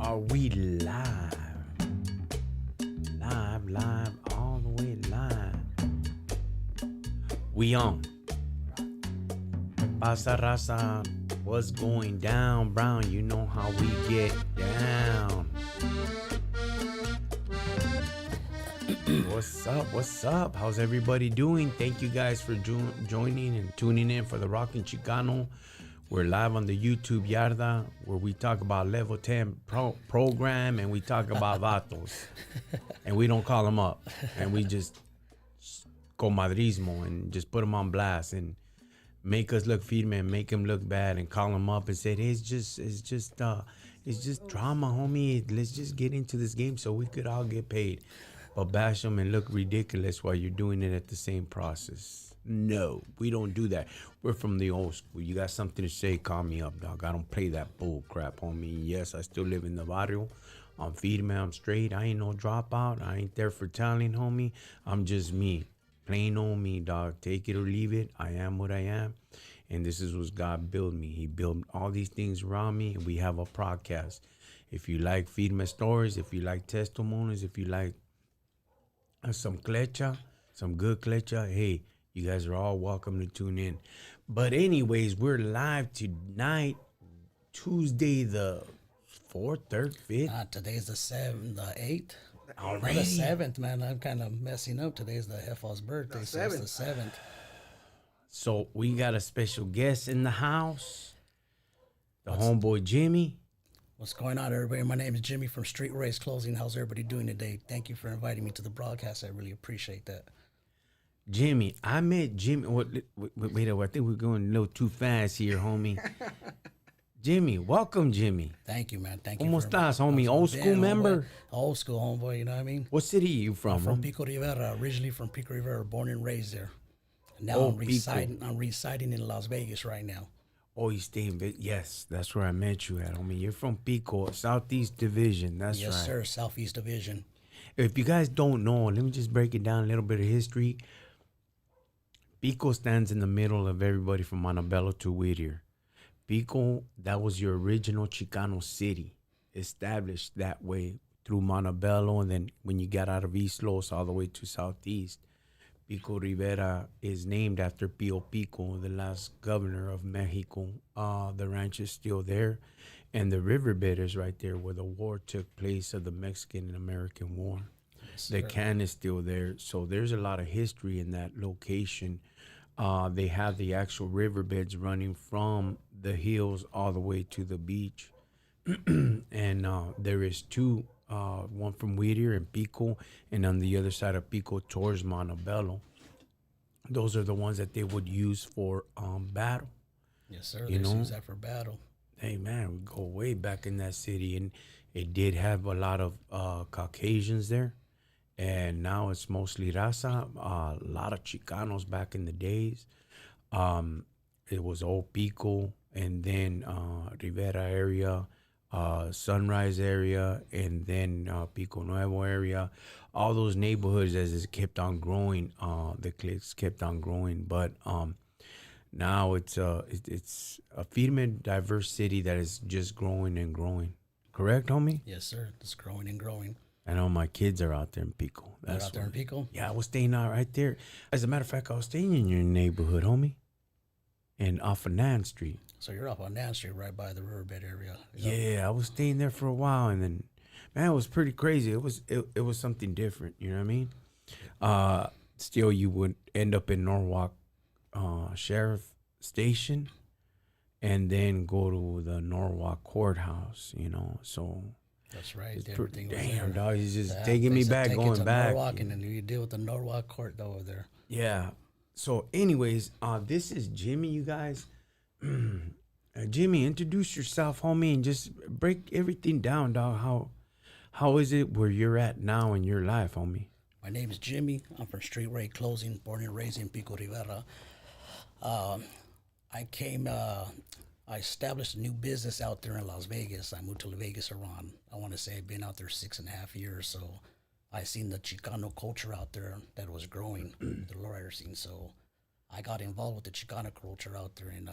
Are we live? Live, all the way live. We on. Pasa raza, what's going down, Brown? You know how we get down. What's up? How's everybody doing? Thank you guys for joining and tuning in for the Rockin Chicano. We're live on the YouTube Yarda, where we talk about level 10 program and we talk about vatos. And we don't call them up. And we just comadrismo and just put them on blast and make us look firme and make them look bad and call them up and say, hey, it's just drama, homie. Let's just get into this game so we could all get paid. But bash them and look ridiculous while you're doing it at the same process. No, we don't do that. We're from the old school. You got something to say, call me up, dog. I don't play that bull crap, homie. Yes, I still live in the barrio. I'm firme, I'm straight. I ain't no dropout. I ain't there for talent, homie. I'm just me. Plain old me, dog. Take it or leave it. I am what I am. And this is what God built me. He built all these things around me, and we have a podcast. If you like firme stories, if you like testimonies, if you like some clecha, some good clecha, hey, you guys are all welcome to tune in. But anyways, we're live tonight, Tuesday the 4th, 3rd, 5th. Today's the 7th, the 8th. Already? The 7th, man. I'm kind of messing up. Today's the Heffa's birthday, so it's the 7th. So we got a special guest in the house, the homeboy Jimmy. What's going on, everybody? My name is Jimmy from Street Race Closing. How's everybody doing today? Thank you for inviting me to the broadcast. I really appreciate that. Jimmy, I met Jimmy. Wait, I think we're going a little too fast here, homie. Jimmy, welcome, Jimmy. Thank you, man. Thank you. ¿Cómo estás, homie? Old school member? Old school, homeboy, you know what I mean? What city are you from? I'm from Pico Rivera, originally from Pico Rivera, born and raised there. Now I'm residing in Las Vegas right now. Oh, you stay in Vegas? Yes, that's where I met you at, homie. You're from Pico, Southeast Division. That's right. Yes, sir, Southeast Division. If you guys don't know, let me just break it down a little bit of history. Pico stands in the middle of everybody from Montebello to Whittier. Pico, that was your original Chicano city, established that way through Montebello, and then when you got out of East Los all the way to Southeast, Pico Rivera is named after Pio Pico, the last governor of Mexico. The ranch is still there, and the riverbed is right there where the war took place of the Mexican and American War. The can is still there, so there's a lot of history in that location. They have the actual riverbeds running from the hills all the way to the beach. And there is two, one from Whittier and Pico, and on the other side of Pico towards Montebello. Those are the ones that they would use for battle. Yes, sir. They use that for battle. Hey, man, we go way back in that city, and it did have a lot of Caucasians there. And now it's mostly raza, a lot of Chicanos back in the days. It was old Pico, and then Rivera area, Sunrise area, and then Pico Nuevo area. All those neighborhoods, as it kept on growing, the cliques kept on growing. But now it's a firme, diverse city that is just growing and growing. Correct, homie? Yes, sir. It's growing and growing. I know my kids are out there in Pico. They're out there in Pico? Yeah, I was staying out right there. As a matter of fact, I was staying in your neighborhood, homie, and off of Nan Street. So you're up on Nan Street, right by the riverbed area. Yeah, I was staying there for a while, and then, man, it was pretty crazy. It was something different. You know what I mean? Still, you would end up in Norwalk Sheriff Station, and then go to the Norwalk Courthouse. You know, so. That's right. Damn, dog, he's just taking me back, going back. Norwalk, and then you deal with the Norwalk court over there. Yeah. So, anyways, this is Jimmy, you guys. Jimmy, introduce yourself, homie, and just break everything down, dog. How is it where you're at now in your life, homie? My name is Jimmy. I'm from Street Race Closing, born and raised in Pico Rivera. I established a new business out there in Las Vegas. I moved to Vegas around, I want to say I've been out there 6.5 years. So I seen the Chicano culture out there that was growing, the lowrider scene. So I got involved with the Chicano culture out there, and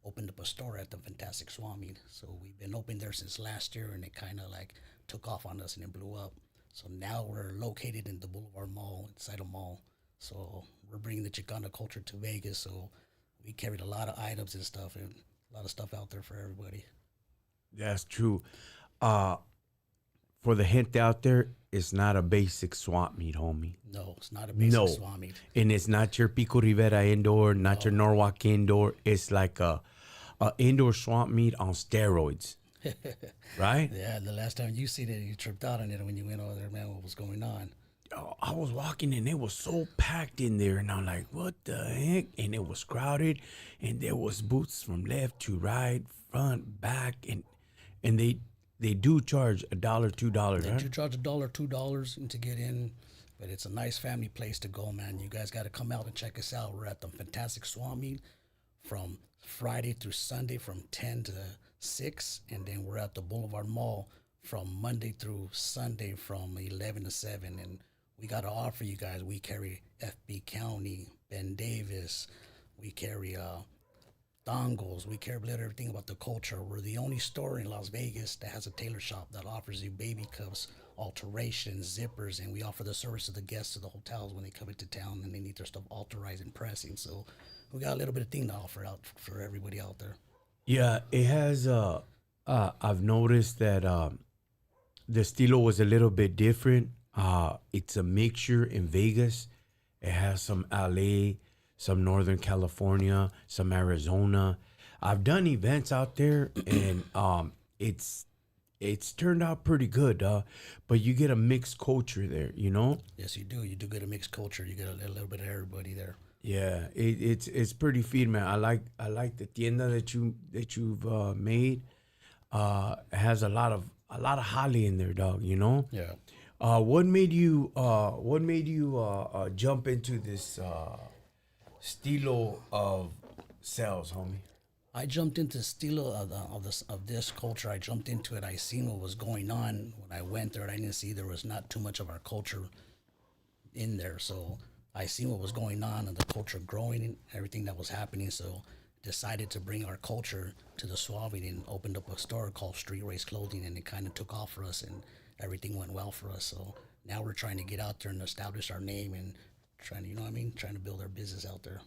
opened up a store at the Fantastic Swami. So we've been open there since last year, and it kind of like took off on us and it blew up. So now we're located in the Boulevard Mall, inside a mall. So we're bringing the Chicano culture to Vegas. So we carried a lot of items and stuff, and a lot of stuff out there for everybody. That's true. Uh, for the hint out there, it's not a basic swamp meet, homie. No, it's not a basic No. Swami. And it's not your Pico Rivera indoor, not your Norwalk indoor. It's like a indoor swamp meet on steroids, right? Yeah, the last time you seen it, you tripped out on it when you went over there, man. What was going on? Oh, I was walking and it was so packed in there, and I'm like, what the heck? And it was crowded, and there was booths from left to right, front, back, and they do charge $1, $2, They right? do charge $1, $2 to get in, but it's a nice family place to go, man. You guys got to come out and check us out. We're at the Fantastic Swami from Friday through Sunday from 10 to 6, and then we're at the Boulevard Mall from Monday through Sunday from 11 to 7. And we got to offer you guys. We carry FB County, Ben Davis. We carry dongles. We care about everything about the culture. We're the only store in Las Vegas that has a tailor shop that offers you baby cups, alterations, zippers, and we offer the service to the guests of the hotels when they come into town and they need their stuff alterized and pressing. So we got a little bit of thing to offer out for everybody out there. Yeah, it has. I've noticed that the estilo was a little bit different. It's a mixture in Vegas. It has some LA, some Northern California, some Arizona. I've done events out there, and it's turned out pretty good. But you get a mixed culture there, you know. Yes, you do. You do get a mixed culture. You get a little bit of everybody there. Yeah, it's pretty feed, man. I like the tienda that you've made. It has a lot of holly in there, dog. You know. Yeah. What made you jump into this stilo of sales, homie? I jumped into the stilo of this culture. I jumped into it. I seen what was going on when I went there. I didn't see there was not too much of our culture in there. So I seen what was going on and the culture growing and everything that was happening. So decided to bring our culture to the Suave and opened up a store called Street Race Clothing, and it kind of took off for us and everything went well for us. So now we're trying to get out there and establish our name and trying to, you know what I mean, trying to build our business out there.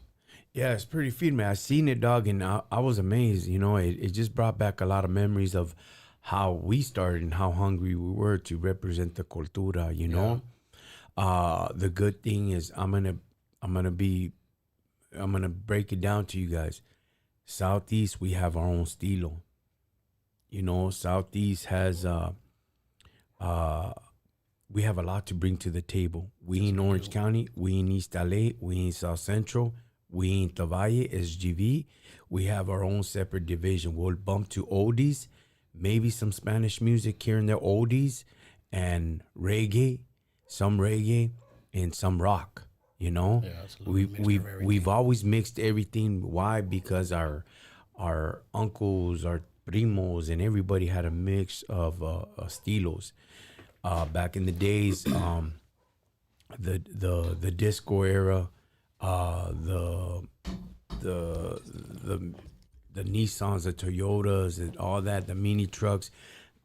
Yeah, it's pretty feed, man. I seen it, dog, and I was amazed. You know, it just brought back a lot of memories of how we started and how hungry we were to represent the cultura. You know, the good thing is I'm gonna break it down to you guys. Southeast, we have our own stilo. You know, Southeast has we have a lot to bring to the table. We in Orange County, we in East LA, we in South Central, we in Tavalle, SGV. We have our own separate division. We'll bump to oldies, maybe some Spanish music here and there, oldies, and some reggae, and some rock. You know, Yeah, it's a little mixture of everything. we've always mixed everything. Why? Because our uncles, our primos, and everybody had a mix of estilos. Back in the days, the disco era, the Nissans, the Toyotas, and all that, the mini trucks,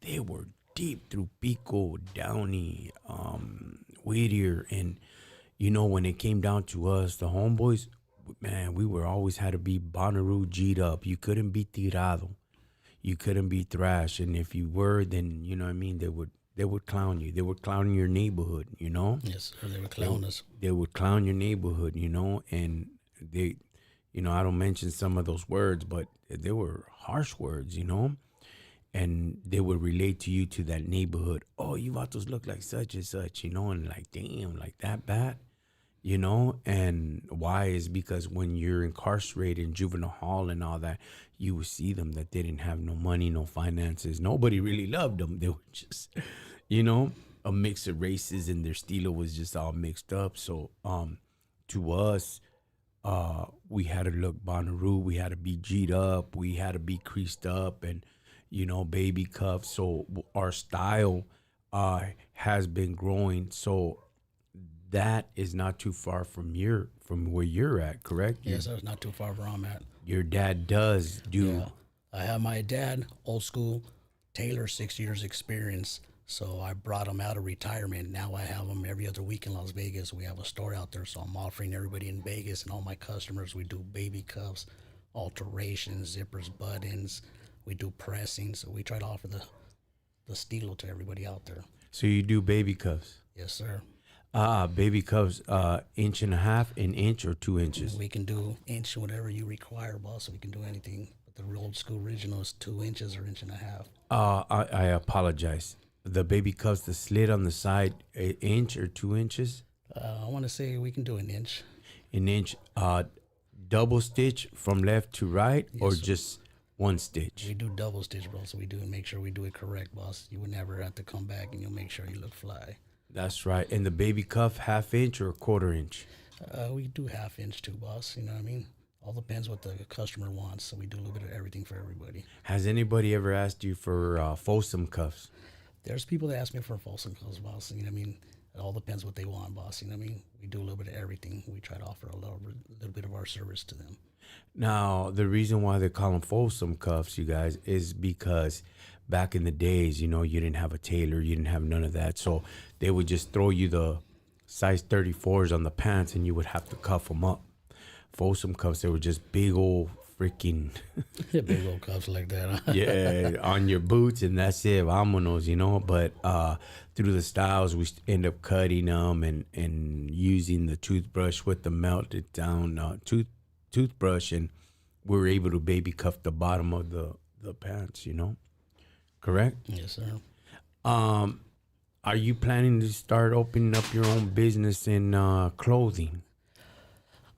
they were deep through Pico, Downey, Whittier, and you know when it came down to us, the homeboys, man, we were always had to be Bonnaroo G'd up. You couldn't be tirado, you couldn't be thrash, and if you were, then you know what I mean, they would clown you. They would clown your neighborhood, you know. Yes, or they were clown us. They would clown your neighborhood, you know, and they, you know, I don't mention some of those words, but they were harsh words, you know, and they would relate to you to that neighborhood. Oh, you vatos look like such and such, you know, and like, damn, like that bad, you know. And why is because when you're incarcerated in juvenile hall and all that, you would see them that they didn't have no money, no finances. Nobody really loved them. They were just, you know, a mix of races, and their stilo was just all mixed up. So to us, we had to look Bonnaroo, we had to be G'd up, we had to be creased up, and you know, baby cuffs. So our style has been growing. So that is not too far from where you're at, correct? Yes, sir. It's not too far where I'm at. Your dad does do. Yeah. I have my dad, old school, tailor, 6 years experience. So I brought him out of retirement. Now I have him every other week in Las Vegas. We have a store out there, so I'm offering everybody in Vegas and all my customers. We do baby cuffs, alterations, zippers, buttons. We do pressing. So we try to offer the stilo to everybody out there. So you do baby cuffs? Yes, sir. Baby cuffs, inch and a half, an inch or 2 inches. We can do inch, whatever you require, boss. We can do anything. But the old school original is 2 inches or inch and a half. I apologize. The baby cuffs, the slit on the side, an inch or 2 inches? I want to say we can do an inch. An inch, double stitch from left to right, or sir. just one stitch? We do double stitch, bro. So we do make sure we do it correct, boss. You would never have to come back, and you'll make sure you look fly. That's right. And the baby cuff, half inch or a quarter inch? We do half inch too, boss. You know what I mean? All depends what the customer wants. So we do a little bit of everything for everybody. Has anybody ever asked you for Folsom cuffs? There's people that ask me for Folsom cuffs, boss. You know what I mean? It all depends what they want, boss. You know what I mean? We do a little bit of everything. We try to offer a little bit of our service to them. Now, the reason why they call them Folsom cuffs, you guys, is because back in the days, you didn't have a tailor, you didn't have none of that. So they would just throw you the size 34s on the pants and you would have to cuff them up. Folsom cuffs, they were just big old freaking Big old cuffs like that. Huh? yeah, on your boots, and that's it, vámonos, But through the styles, we end up cutting them and using the toothbrush with the melted down toothbrush, and we were able to baby cuff the bottom of the pants, Correct? Yes, sir. Are you planning to start opening up your own business in clothing?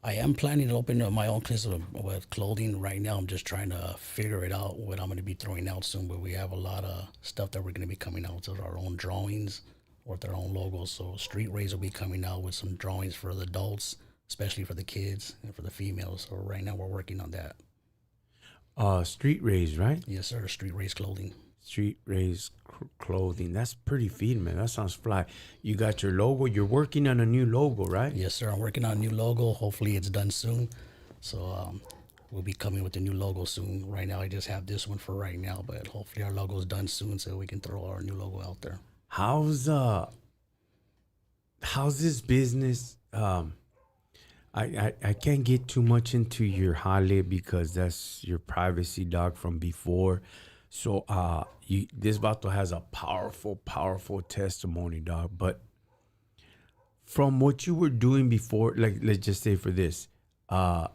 I am planning to open up my own business with clothing. Right now, I'm just trying to figure it out, what I'm going to be throwing out soon. But we have a lot of stuff that we're going to be coming out with our own drawings or with our own logos. So Street Rays will be coming out with some drawings for the adults, especially for the kids and for the females. So right now, we're working on that. Street Rays, right? Yes, sir. Street Rays clothing. Street Rays clothing. That's pretty feed, man. That sounds fly. You got your logo. You're working on a new logo, right? Yes, sir. I'm working on a new logo. Hopefully, it's done soon. So we'll be coming with a new logo soon. Right now, I just have this one for right now, but hopefully, our logo is done soon, so we can throw our new logo out there. How's this business? I can't get too much into your Halle because that's your privacy, dog, from before. So this vato has a powerful testimony, dog. But from what you were doing before, like let's just say for this,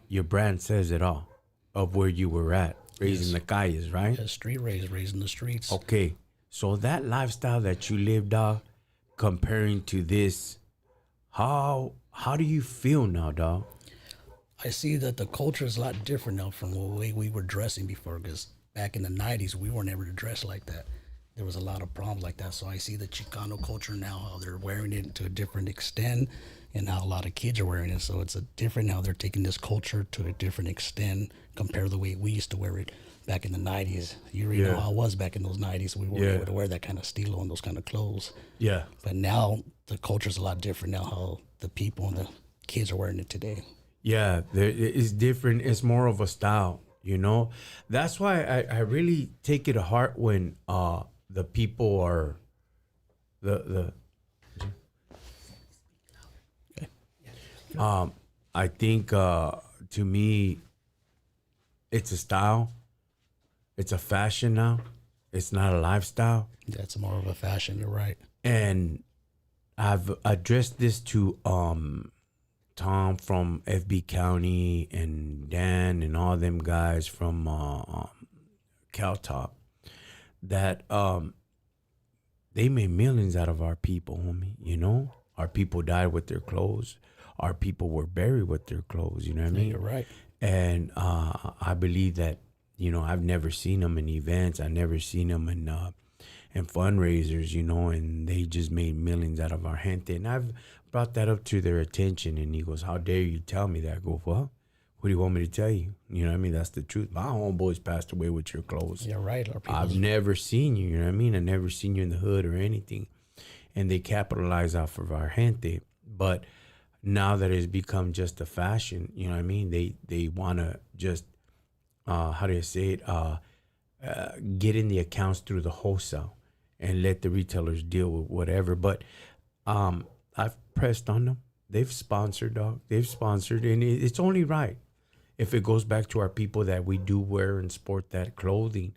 your brand says it all of where you were at, raising the calles, right? Yeah, Street Rays, raising the streets. Okay, so that lifestyle that you lived, dog, comparing to this, how do you feel now, dog? I see that the culture is a lot different now from the way we were dressing before, because back in the 90s, we weren't ever dressed like that. There was a lot of problems like that. So I see the Chicano culture now, how they're wearing it to a different extent and how a lot of kids are wearing it. So it's a different, now they're taking this culture to a different extent compared to the way we used to wear it back in the 90s. You already know how it was back in those 90s. We weren't able to wear that kind of stilo and those kind of clothes. Yeah. But now the culture's a lot different now, how the people and the kids are wearing it today. Yeah, it's different. It's more of a style. That's why I really take it to heart when the people are I think to me it's a style, it's a fashion now, it's not a lifestyle. That's more of a fashion, you're right. And I've addressed this to Tom from FB County and Dan and all them guys from Caltop, that they made millions out of our people, homie. Our people died with their clothes. Our people were buried with their clothes. You know what I mean? You're right. And I believe that, I've never seen them in events. I've never seen them in fundraisers, and they just made millions out of our gente. And I've brought that up to their attention, and he goes, "How dare you tell me that?" I go, "Well, what do you want me to tell you? You know what I mean? That's the truth. My homeboys passed away with your clothes. You're right. I've never seen you, you know what I mean? I've never seen you in the hood or anything." And they capitalize off of our gente. But now that it's become just a fashion, you know what I mean? They want to just how do you say it? Get in the accounts through the wholesale and let the retailers deal with whatever. But I've pressed on them. They've sponsored, dog. They've sponsored, and it's only right if it goes back to our people that we do wear and sport that clothing.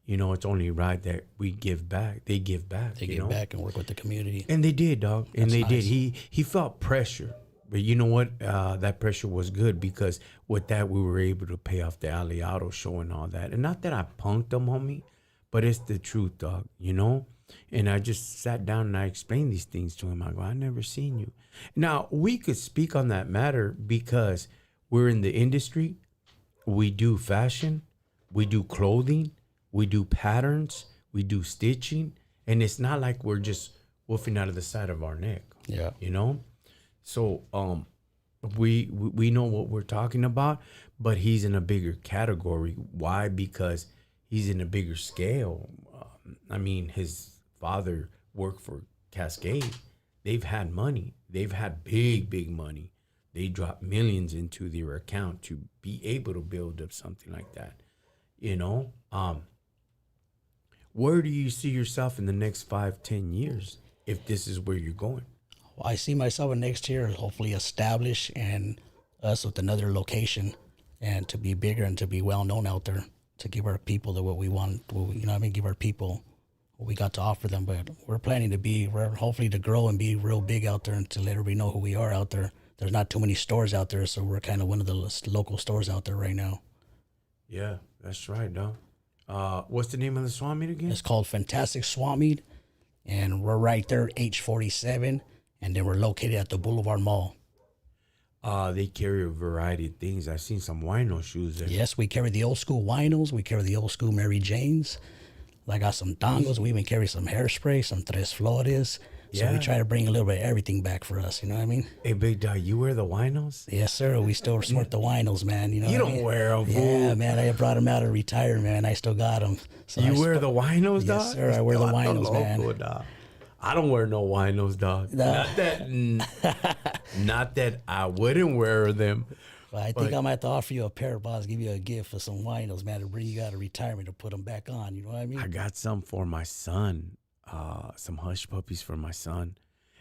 You know, it's only right that we give back. They give back. They give back and work with the community. And they did, dog. And That's they nice. did. He felt pressure. But you know what? That pressure was good because with that, we were able to pay off the Aliado show and all that. And not that I punked them, homie, but it's the truth, dog, you know? And I just sat down and I explained these things to him. I go, I never seen you. Now, we could speak on that matter because we're in the industry. We do fashion. We do clothing. We do patterns. We do stitching. And it's not like we're just woofing out of the side of our neck. Yeah. You know? So we know what we're talking about, but he's in a bigger category. Why? Because he's in a bigger scale. I mean, his father worked for Cascade. They've had money. They've had big money. They dropped millions into their account to be able to build up something like that. You know, where do you see yourself in the next 5-10 years if this is where you're going? Well, I see myself in next year hopefully establish and us with another location and to be bigger and to be well known out there, to give our people what we want, you know what I mean, give our people what we got to offer them. But we're planning to we're hopefully to grow and be real big out there and to let everybody know who we are out there. There's not too many stores out there, so we're kind of one of the local stores out there right now. Yeah, that's right, dog. What's the name of the swap meet again? It's called Fantastic Swap Meet, and we're right there, H47, and then we're located at the Boulevard Mall. They carry a variety of things. I've seen some wino shoes there. Yes, we carry the old school winos. We carry the old school Mary Janes. I got some dongles. We even carry some hairspray, some Tres Flores. So we try to bring a little bit of everything back for us. You know what I mean? Hey, big dog, you wear the winos? Yes, sir. We still sport the winos, man. You know You what I don't mean? wear them, Yeah, fool. man. I brought them out of retirement. I still got them. So You wear the winos, dog? Yes, sir. I wear the winos, man. Dog. I don't wear no winos, dog. No. Not that I wouldn't wear them. But I think I might have to offer you a pair of bottles, give you a gift for some winos, man, to bring you out of retirement to put them back on. You know what I mean? I got some for my son, some hush puppies for my son,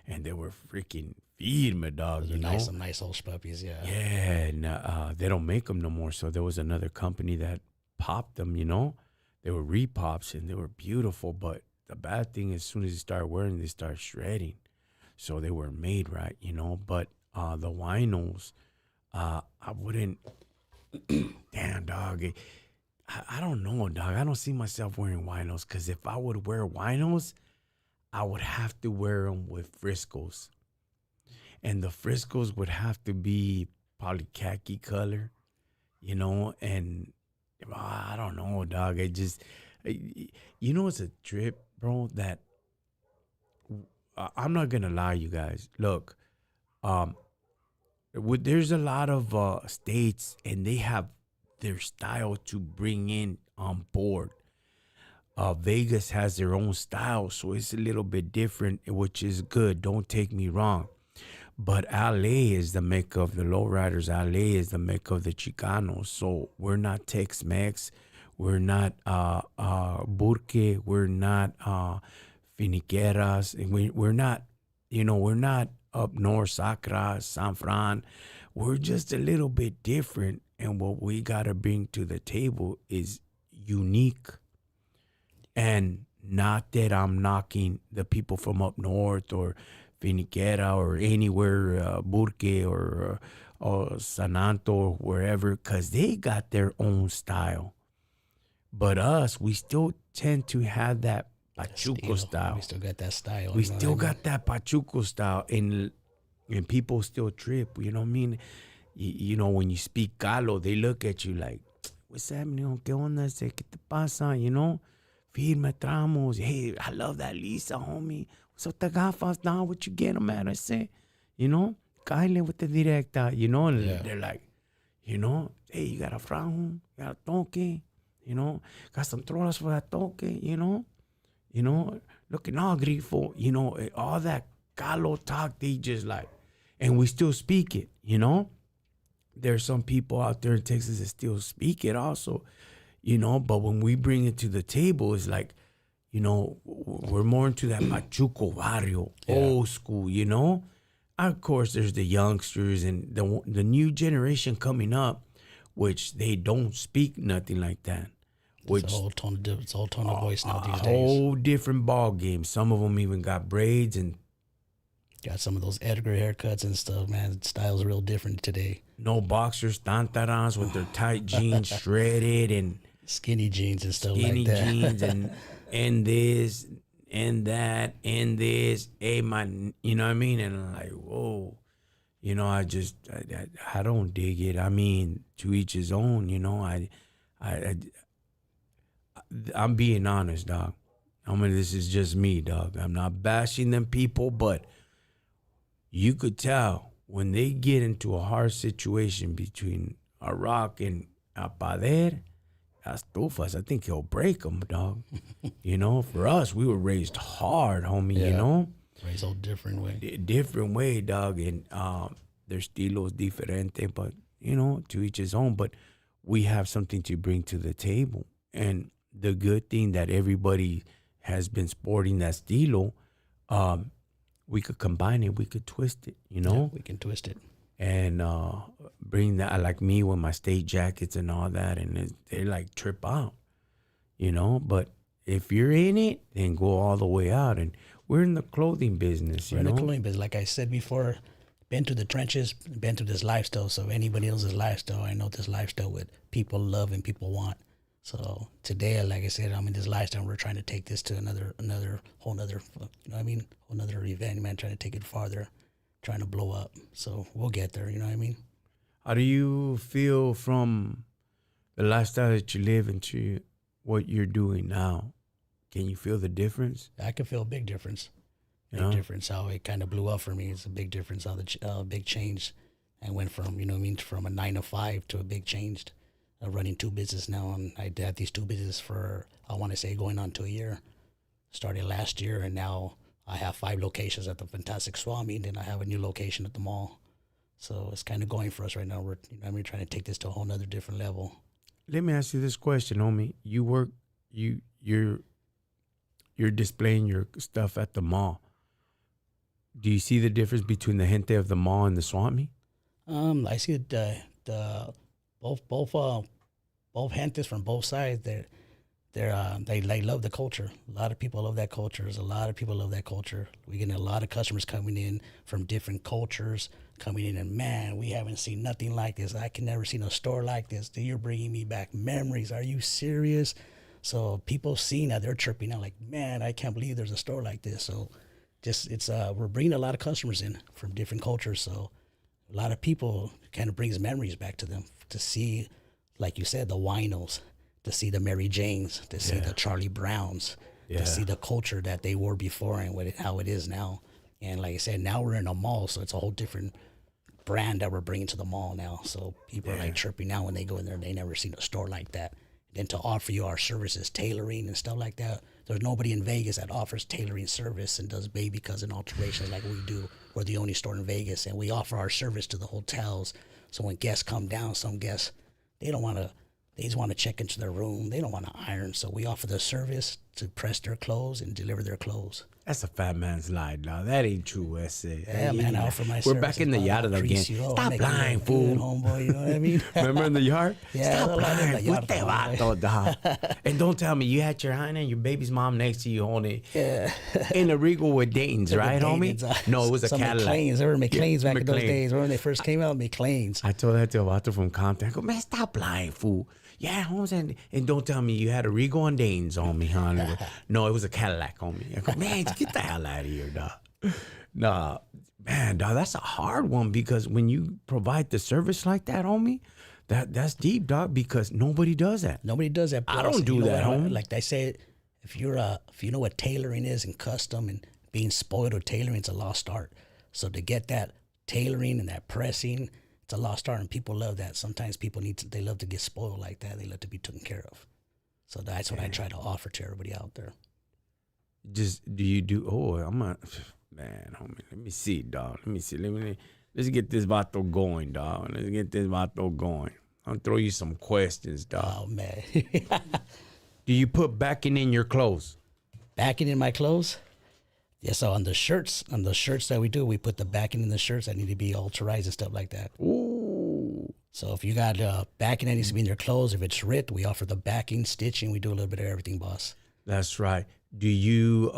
and they were freaking feed me, dog. You know, Nice, some nice old puppies, yeah. yeah, and they don't make them no more. So there was another company that popped them. You know, they were repops and they were beautiful. But the bad thing, as soon as you start wearing, they start shredding. So they were made right, you know. But the winos, I wouldn't. Damn, dog. I don't know, dog. I don't see myself wearing winos because if I would wear winos, I would have to wear them with Friscos. And the Friscos would have to be probably khaki color, you know, and I don't know, dog. You know, it's a trip, bro, that I'm not going to lie, you guys. Look, there's a lot of states and they have their style to bring in on board. Vegas has their own style, so it's a little bit different, which is good. Don't take me wrong. But LA is the mecca of the lowriders. LA is the mecca of the Chicanos. So we're not Tex-Mex. We're not Burke. We're not Finiqueras. We're not, you know, we're not up north, Sacra, San Fran. We're just a little bit different. And what we got to bring to the table is unique. And not that I'm knocking the people from up north or Finiquera or anywhere, Burque or San Anto or wherever, because they got their own style. But us, we still tend to have that Pachuco style. We still got that style. We still got that Pachuco style, and people still trip. You know what I mean? You know, when you speak Calo, they look at you like, what's happening? ¿Qué onda? ¿Qué te pasa? You know? Firme tramos. Hey, I love that Lisa, homie. What's up the gafas now? What you get them at? I say, you know, Kyle with the directa, you know, and they're like, you know, hey, you got a fraude, you got a toque, you know, got some trolas for that toque, you know, looking all grifo, you know, all that calo talk, they just like, and we still speak it, you know? There's some people out there in Texas that still speak it also, you know, but when we bring it to the table, it's like, you know, we're more into that Pachuco barrio, old school, you know? Of course, there's the youngsters and the new generation coming up, which they don't speak nothing like that. Which it's a whole tone of voice now these a days. whole different ball game. Some of them even got braids and Got some of those Edgar haircuts and stuff, man. Style's real different today. no boxers, tantarans with their tight jeans shredded and Skinny jeans and stuff skinny like that. jeans and this and that and this. Hey, you know what I mean? And I'm like, whoa, you know, I don't dig it. I mean, to each his own. You know, I'm being honest, dog. I mean, this is just me, dog. I'm not bashing them people, but you could tell when they get into a hard situation between a rock and a pader, estufas, I think he'll break them, dog. You know, for us, we were raised hard, homie, you know? Raised a different way. Different way, dog. And their estilo is diferente, but, you know, to each his own. But we have something to bring to the table. And the good thing that everybody has been sporting that estilo, we could combine it, we could twist it, you know? Yeah, we can twist it. And bring that, like me with my state jackets and all that, and they like trip out, you know? But if you're in it, then go all the way out. And we're in the clothing business, you know? We're in the clothing business. Like I said before, been through the trenches, been through this lifestyle. So anybody else's lifestyle, I know this lifestyle what people love and people want. So today, like I said, I'm in this lifestyle. We're trying to take this to another whole nother, you know what I mean? Whole nother event, man, trying to take it farther, trying to blow up. So we'll get there, you know what I mean? How do you feel from the lifestyle that you live into what you're doing now? Can you feel the difference? I can feel a big difference. Yeah. Difference, how it kind of blew up for me. It's a big difference, how the big change. I went from, you know what I mean, from a 9 to 5 to a big change. Running 2 businesses now, and I had these 2 businesses for, I want to say, going on to a year. Started last year, and now I have 5 locations at the Fantastic Swami, and then I have a new location at the mall. So it's kind of going for us right now. We're, you know, we're trying to take this to a whole nother different level. Let me ask you this question, homie. You work, you're displaying your stuff at the mall. Do you see the difference between the gente of the mall and the Swami? I see the both gentes from both sides. They love the culture. A lot of people love that culture. There's a lot of people love that culture. We get a lot of customers coming in from different cultures, coming in, and man, we haven't seen nothing like this. I can never seen a store like this. You're bringing me back memories. Are you serious? So people seeing that, they're chirping out like, man, I can't believe there's a store like this. So just we're bringing a lot of customers in from different cultures. So a lot of people kind of brings memories back to them to see, like you said, the winos, to see the Mary Janes, to see the Charlie Browns, to see the culture that they were before and how it is now. And like I said, now we're in a mall, so it's a whole different brand that we're bringing to the mall now. So people are like chirping now when they go in there, they never seen a store like that. And to offer you our services, tailoring and stuff like that. There's nobody in Vegas that offers tailoring service and does baby cousin alterations like we do. We're the only store in Vegas, and we offer our service to the hotels. So when guests come down, some guests, they just want to check into their room. They don't want to iron. So we offer the service to press their clothes and deliver their clothes. That's a fat man's lie, dog. That ain't true, S.A. Yeah, man, I offer my We're back in the yard again. Stop lying, fool. Homeboy, you know what I mean? Remember in the yard? Yeah, Stop lying. yard, Te vato, dog. And don't tell me you had your honey and your baby's mom next to you on it. Yeah. In a Regal with Dayton's, right, homie? No, it was a Some Cadillac. McLean's. There were McLean's back in those McLean. days. Remember when they first came out? McLean's. I told that to a vato from Compton. I go, man, stop lying, fool. Yeah, Holmes, and don't tell me you had a Regal and Danes on me, huh? Go, no, it was a Cadillac on me. I go, man, get the hell out of here, dog. Nah, man, dog, that's a hard one because when you provide the service like that, homie, that's deep, dog, because nobody does that. Nobody does that. I don't do that, homie. Like I said, if you know what tailoring is and custom and being spoiled with tailoring, it's a lost art. So to get that tailoring and that pressing, it's a lost art, and people love that. Sometimes people they love to get spoiled like that. They love to be taken care of. So that's what I try to offer to everybody out there. Just do you do? Oh, I'm a man, homie. Let me see, dog. Let me Let's get this vato going, dog. Let's get this vato going. I'll throw you some questions, dog. Oh, man. Do you put backing in your clothes? Backing in my clothes? Yeah, so on the shirts that we do, we put the backing in the shirts that need to be alterized and stuff like that. Ooh. So if you got backing that needs to be in your clothes, if it's ripped, we offer the backing, stitching. We do a little bit of everything, boss. That's right. Do you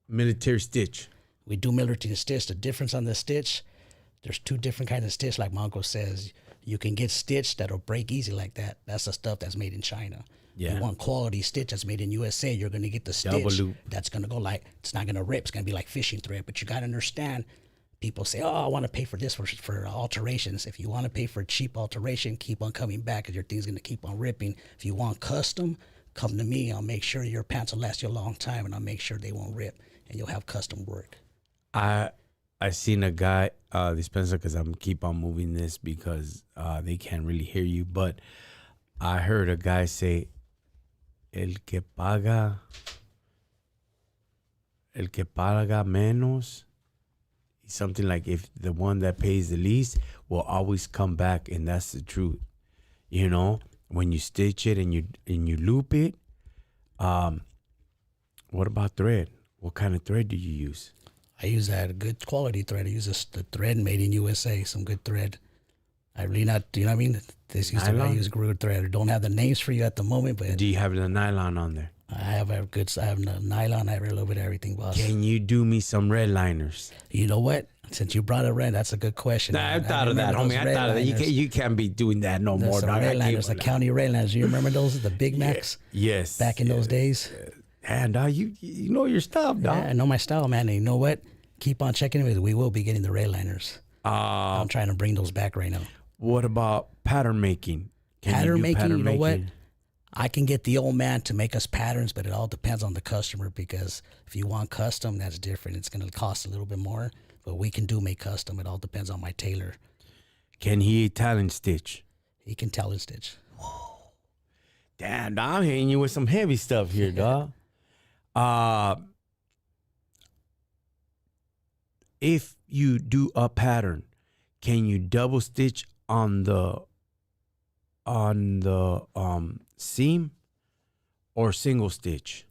military stitch? We do military stitch. The difference on the stitch, there's two different kinds of stitch. Like my uncle says, you can get stitch that'll break easy like that. That's the stuff that's made in China. Yeah. You want quality stitch that's made in USA, you're going to get the stitch that's going to go like, it's not going to rip. It's going to be like fishing thread. But you got to understand, people say, oh, I want to pay for this for alterations. If you want to pay for a cheap alteration, keep on coming back because your thing's going to keep on ripping. If you want custom, come to me. I'll make sure your pants will last you a long time, and I'll make sure they won't rip, and you'll have custom work. I seen a guy, dispenser, because I'm keep on moving this because they can't really hear you, but I heard a guy say, el que paga menos, something like, if the one that pays the least will always come back, and that's the truth. You know, when you stitch it and you loop it, what about thread? What kind of thread do you use? I use that good quality thread. I use the thread made in USA, some good thread. I really not, you know what I mean? I use good thread. I don't have the names for you at the moment, but do you have the nylon on there? I have the nylon. I have a little bit of everything, boss. Can you do me some red liners? You know what? Since you brought up red, that's a good question. Nah, I thought of that, homie. I thought of that. You can't be doing that no more, dog. Red liners, the county red liners. You remember those? The Big Macs? Yes. Back in those days? And you know your stuff, dog. Yeah, I know my style, man. And you know what? Keep on checking it. We will be getting the red liners. I'm trying to bring those back right now. What about pattern making? Pattern making, you know what? I can get the old man to make us patterns, but it all depends on the customer, because if you want custom, that's different. It's going to cost a little bit more, but we can make custom. It all depends on my tailor. Can he talent stitch? He can talent stitch. Damn, dog, I'm hitting you with some heavy stuff here, dog. If you do a pattern, can you double stitch on the seam or single stitch?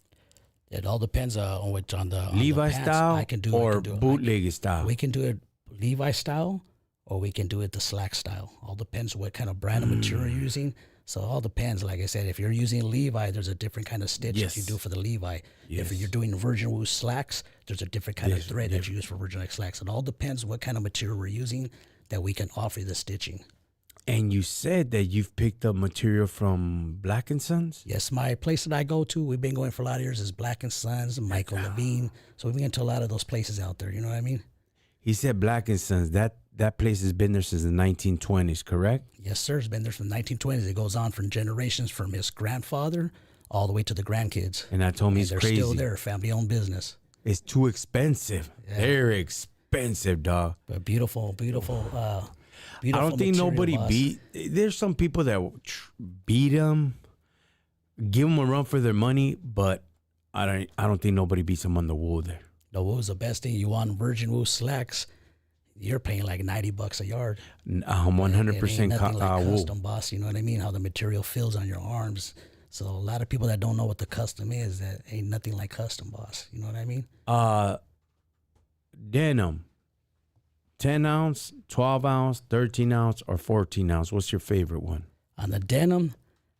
It all depends on which on the Levi the style I can do bootleg style. We can do it Levi style, or we can do it the slack style. All depends what kind of brand of material you're using. So it all depends. Like I said, if you're using Levi, there's a different kind of stitch that you do for the Levi. If you're doing virgin wool slacks, there's a different kind of thread that you use for virgin slacks. It all depends what kind of material we're using that we can offer you the stitching. And you said that you've picked up material from Black & Sons? Yes, my place that I go to, we've been going for a lot of years, is Black & Sons, Michael Levine. So we've been to a lot of those places out there, you know what I mean? He said Black & Sons. That place has been there since the 1920s, correct? Yes, sir. It's been there from the 1920s. It goes on from generations, from his grandfather all the way to the grandkids. And I told me it's crazy. They're still there, family-owned business. It's too expensive. Yeah. Very expensive, dog. But beautiful. I don't think nobody there's some people that beat them, give them a run for their money, but I don't think nobody beats them on the wool there. The wool is the best thing. You want virgin wool slacks, you're paying like $90 a yard. 100% like wool. Custom, boss. You know what I mean? How the material feels on your arms. So a lot of people that don't know what the custom is, that ain't nothing like custom, boss. You know what I mean? Denim. 10 ounce, 12 ounce, 13 ounce, or 14 ounce. What's your favorite one? On the denim,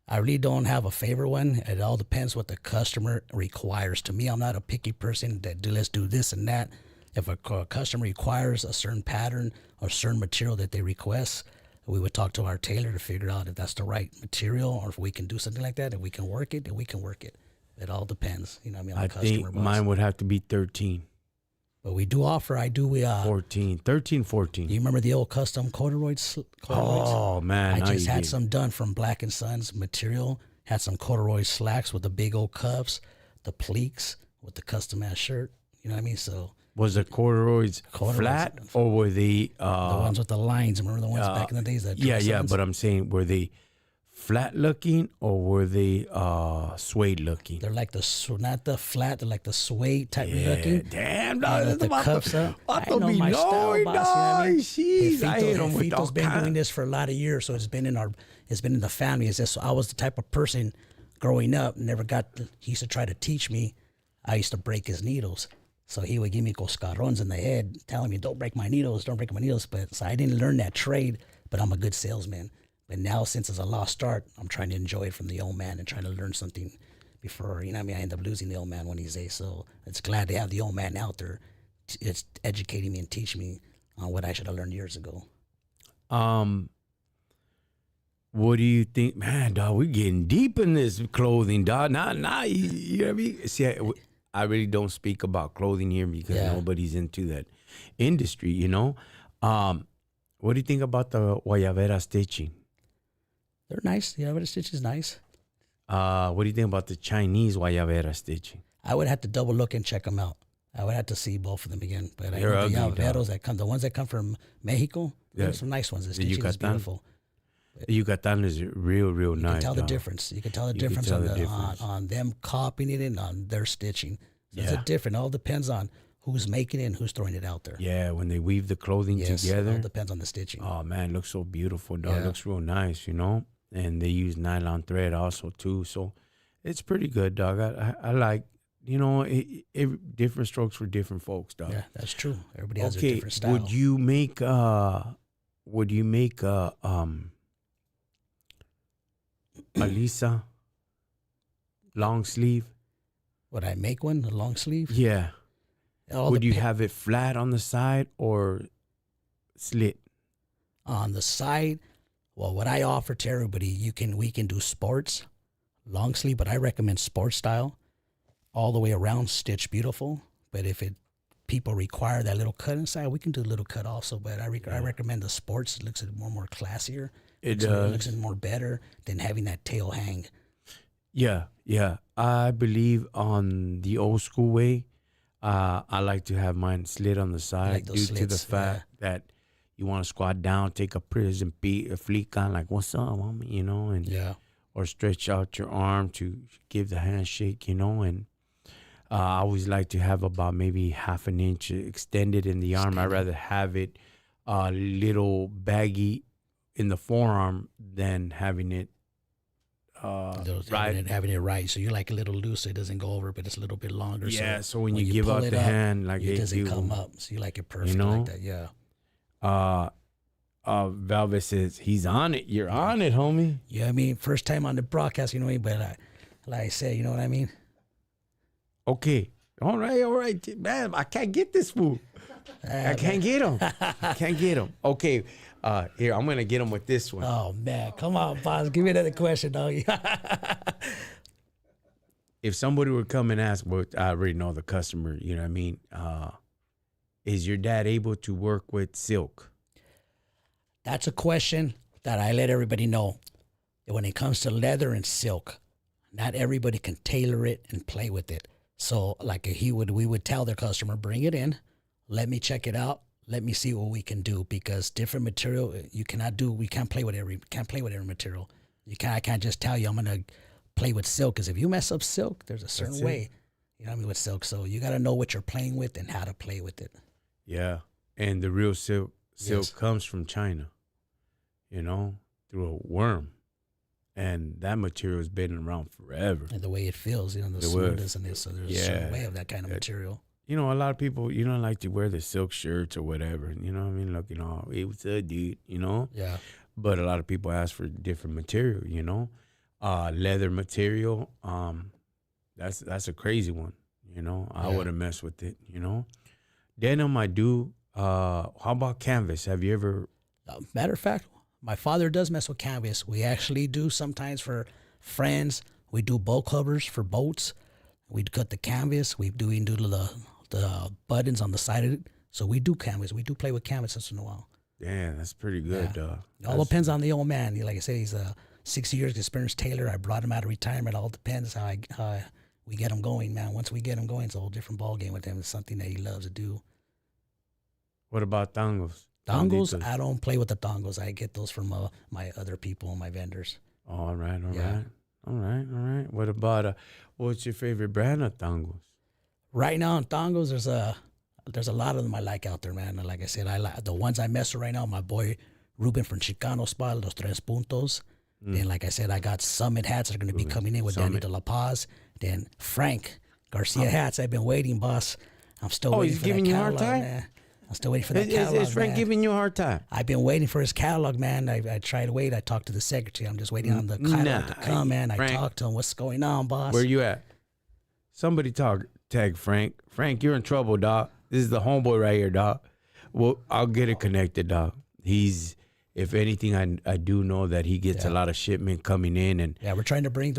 I really don't have a favorite one. It all depends what the customer requires. To me, I'm not a picky person that let's do this and that. If a customer requires a certain pattern or certain material that they request, we would talk to our tailor to figure out if that's the right material, or if we can do something like that. If we can work it, then we can work it. It all depends. You know what I mean? On the customer, think mine would have to be 13. But we do offer, 14, 13, 14. You remember the old custom corduroys? Oh, man. I just had some done from Black & Sons material. Had some corduroy slacks with the big old cuffs, the pleats with the custom-ass shirt. You know what I mean? So was the corduroys flat, or were they... the ones with the lines. Remember the ones back in the days? Yeah, but I'm saying, were they flat looking or were they suede looking? They're like not the flat, they're like the suede type Yeah, looking. damn, And dog. with the cuffs up. I know be my style, knowing, boss. You know what I mean? Jeez, I hit him with all Fito's been doing kinds. this for a lot of years, so it's been in the family. It's just I was the type of person growing up, he used to try to teach me. I used to break his needles. So he would give me coscarrones in the head, telling me, don't break my needles, don't break my needles. But so I didn't learn that trade, but I'm a good salesman. But now, since it's a lost start, I'm trying to enjoy it from the old man and trying to learn something before, you know what I mean, I end up losing the old man one of these days. So it's glad to have the old man out there. It's educating me and teaching me on what I should have learned years ago. What do you think, man, dog? We're getting deep in this clothing, dog. Now, you know what I mean? See, I really don't speak about clothing here because nobody's into that industry, you know? What do you think about the guayabera stitching? They're nice. The other stitch is nice. What do you think about the Chinese guayabera stitching? I would have to double look and check them out. I would have to see both of them again. But They're I know ugly, the llaveros the ones that come from Mexico, there's some nice ones. The stitching is beautiful. The Yucatan is real nice. You can tell the dog. difference. You can tell the difference on them copying it and on their stitching. So it's different. It all depends on who's making it and who's throwing it out there. Yeah, when they weave the clothing together. It all depends on the stitching. Oh, man, it looks so beautiful, dog. Yeah. It looks real nice, you know? And they use nylon thread also, too. So it's pretty good, dog. I like, you know, different strokes for different folks, dog. Yeah, that's true. Everybody has their different style. Would you make Alisa long sleeve? Would I make one, a long sleeve? Yeah. Would you have it flat on the side or slit? On the side, well, what I offer to everybody, we can do sports, long sleeve, but I recommend sports style, all the way around, stitch beautiful. But if people require that little cut inside, we can do a little cut also. But I recommend the sports. It looks more classier. It does. It looks more better than having that tail hang. Yeah. I believe on the old school way, I like to have mine slit on the side due to the fact that you want to squat down, take a prison beat, a fleek on, like, what's up, mommy, you know, and or stretch out your arm to give the handshake, you know, and I always like to have about maybe half an inch extended in the arm. I'd rather have it a little baggy in the forearm than having it right. Having it right. So you like a little loose so it doesn't go over, but it's a little bit longer. Yeah, so when you give out the hand, like it doesn't come up. So you like it perfect, you know? Like that, yeah. Velvet says he's on it. You're on it, homie. Yeah, I mean, first time on the broadcast, you know what I mean? But like I said, you know what I mean? Okay. All right. Man, I can't get this fool. I can't get him. Okay. Here, I'm going to get him with this one. Oh, man. Come on, boss. Give me another question, dog. If somebody would come and ask, well, I already know the customer, you know what I mean? Is your dad able to work with silk? That's a question that I let everybody know. When it comes to leather and silk, not everybody can tailor it and play with it. So like we would tell their customer, bring it in, let me check it out, let me see what we can do, because different material we can't play with every material. I can't just tell you I'm gonna play with silk, because if you mess up silk, there's a certain way, you know what I mean, with silk. So you gotta know what you're playing with and how to play with it. Yeah, and the real silk comes from China, you know, through a worm. And that material has been around forever. And the way it feels, you know, the smoothness in it. So there's a certain way of that kind of material. You know, a lot of people, you don't like to wear the silk shirts or whatever. You know what I mean? Like, you know, hey, what's up, dude? You know? Yeah. But a lot of people ask for different material, you know? Leather material, that's a crazy one, you know? I wouldn't mess with it, you know? Denim, I do. How about canvas? Have you ever... Matter of fact, my father does mess with canvas. We actually do sometimes for friends. We do boat covers for boats. We cut the canvas. We do the buttons on the side of it. So we do canvas. We do play with canvas once in a while. Damn, that's pretty good, dog. It all depends on the old man. Like I said, he's a 60 years experienced tailor. I brought him out of retirement. It all depends how we get him going, man. Once we get him going, it's a whole different ball game with him. It's something that he loves to do. What about tangos? Dongles, I don't play with the dongles. I get those from my other people, my vendors. All right, all Yeah. right. All right, all right. What about what's your favorite brand of tangos? Right now in tangos, there's a lot of them I like out there, man. And like I said, I like the ones I mess with right now. My boy Ruben from Chicano Spot, Los Tres Puntos. Then, like I said, I got Summit hats that are going to be coming in with Danny Summit. De La Paz. Then Frank Garcia hats. I've been waiting, boss. I'm still Oh, waiting he's for giving that you a hard catalog, time? man. I'm still waiting for that Is catalog, Frank man. giving you a hard time? I've been waiting for his catalog, man. I tried to wait. I talked to the secretary. I'm just waiting on the catalog to come, man. I Frank, talked to him. What's going on, boss? where you at? Somebody tag Frank. Frank, you're in trouble, dog. This is the homeboy right here, dog. Well, I'll get it connected, dog. He's, if anything, I do know that he gets a lot of shipment coming in, and Yeah, I'm trying to bring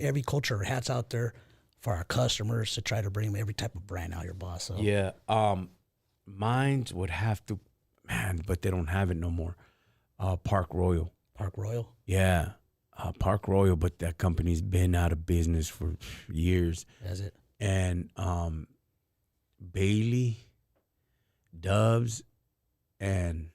every culture of hats out there for our customers to try to bring every type of brand out here, boss. So yeah, mines would have to, man, but they don't have it no more. Park Royal, Park Royal. yeah, Park Royal, but that company's been out of business for years, That's it. and Bailey, Dubs, and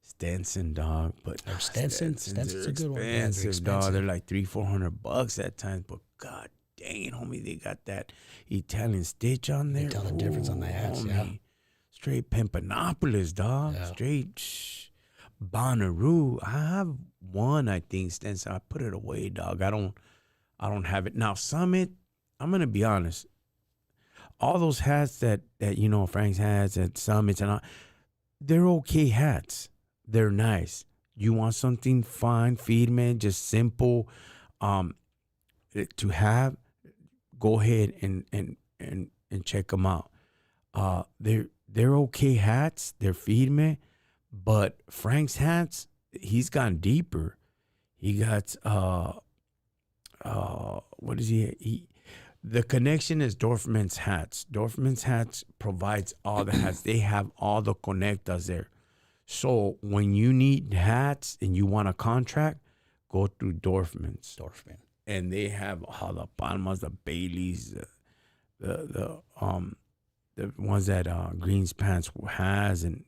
Stenson, dog. But Stenson's a good one. Yeah, they're expensive, dog. expensive. They're like $300-400 at times, but god dang, homie, they got that Italian stitch on there. tell the difference on the hats, yeah. Straight Pimpanopolis, dog. Yeah. Straight Bonnaroo. I have one, I think, Stenson. I put it away, dog. I don't have it now. Summit. I'm gonna be honest. All those hats that Frank's has at Summits and all, they're okay hats. They're nice. You want something fine, feedman, just simple, to have. Go ahead and check them out. They're okay hats. They're feedman, but Frank's hats, he's gone deeper. He got what is he? The connection is Dorfman's hats. Dorfman's hats provides all the hats. They have all the connectas there. So when you need hats and you want a contract, go through Dorfman's. And they have all the Palmas, the Baileys, the ones that Greenspants has, and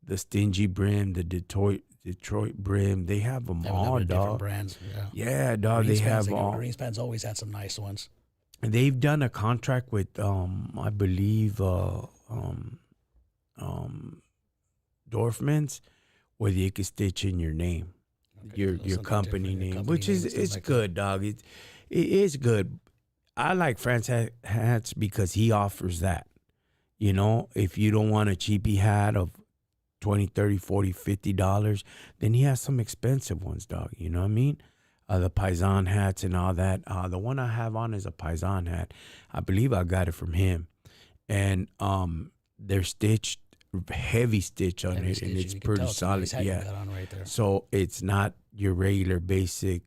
the stingy brim, the Detroit brim. They have them all, dog. Different brands. Yeah, dog. They have all. Greenspans always had some nice ones. And they've done a contract with I believe Dorfman's, where you can stitch in your name, your company name, which is it's like good, dog. It is good. I like Frank's hats because he offers that. If you don't want a cheapy hat of $20, $30, $40, $50, then he has some expensive ones, dog. You know what I mean? The Paisan hats and all that. The one I have on is a Paisan hat. I believe I got it from him. And they're stitched, heavy stitch on it, and it's pretty solid. Yeah. Right there. So it's not your regular basic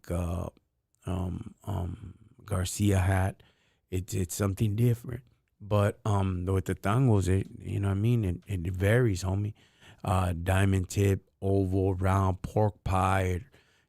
Garcia hat. It's something different. But with the tangos, you know what I mean? It varies, homie. Diamond tip, oval, round, pork pie,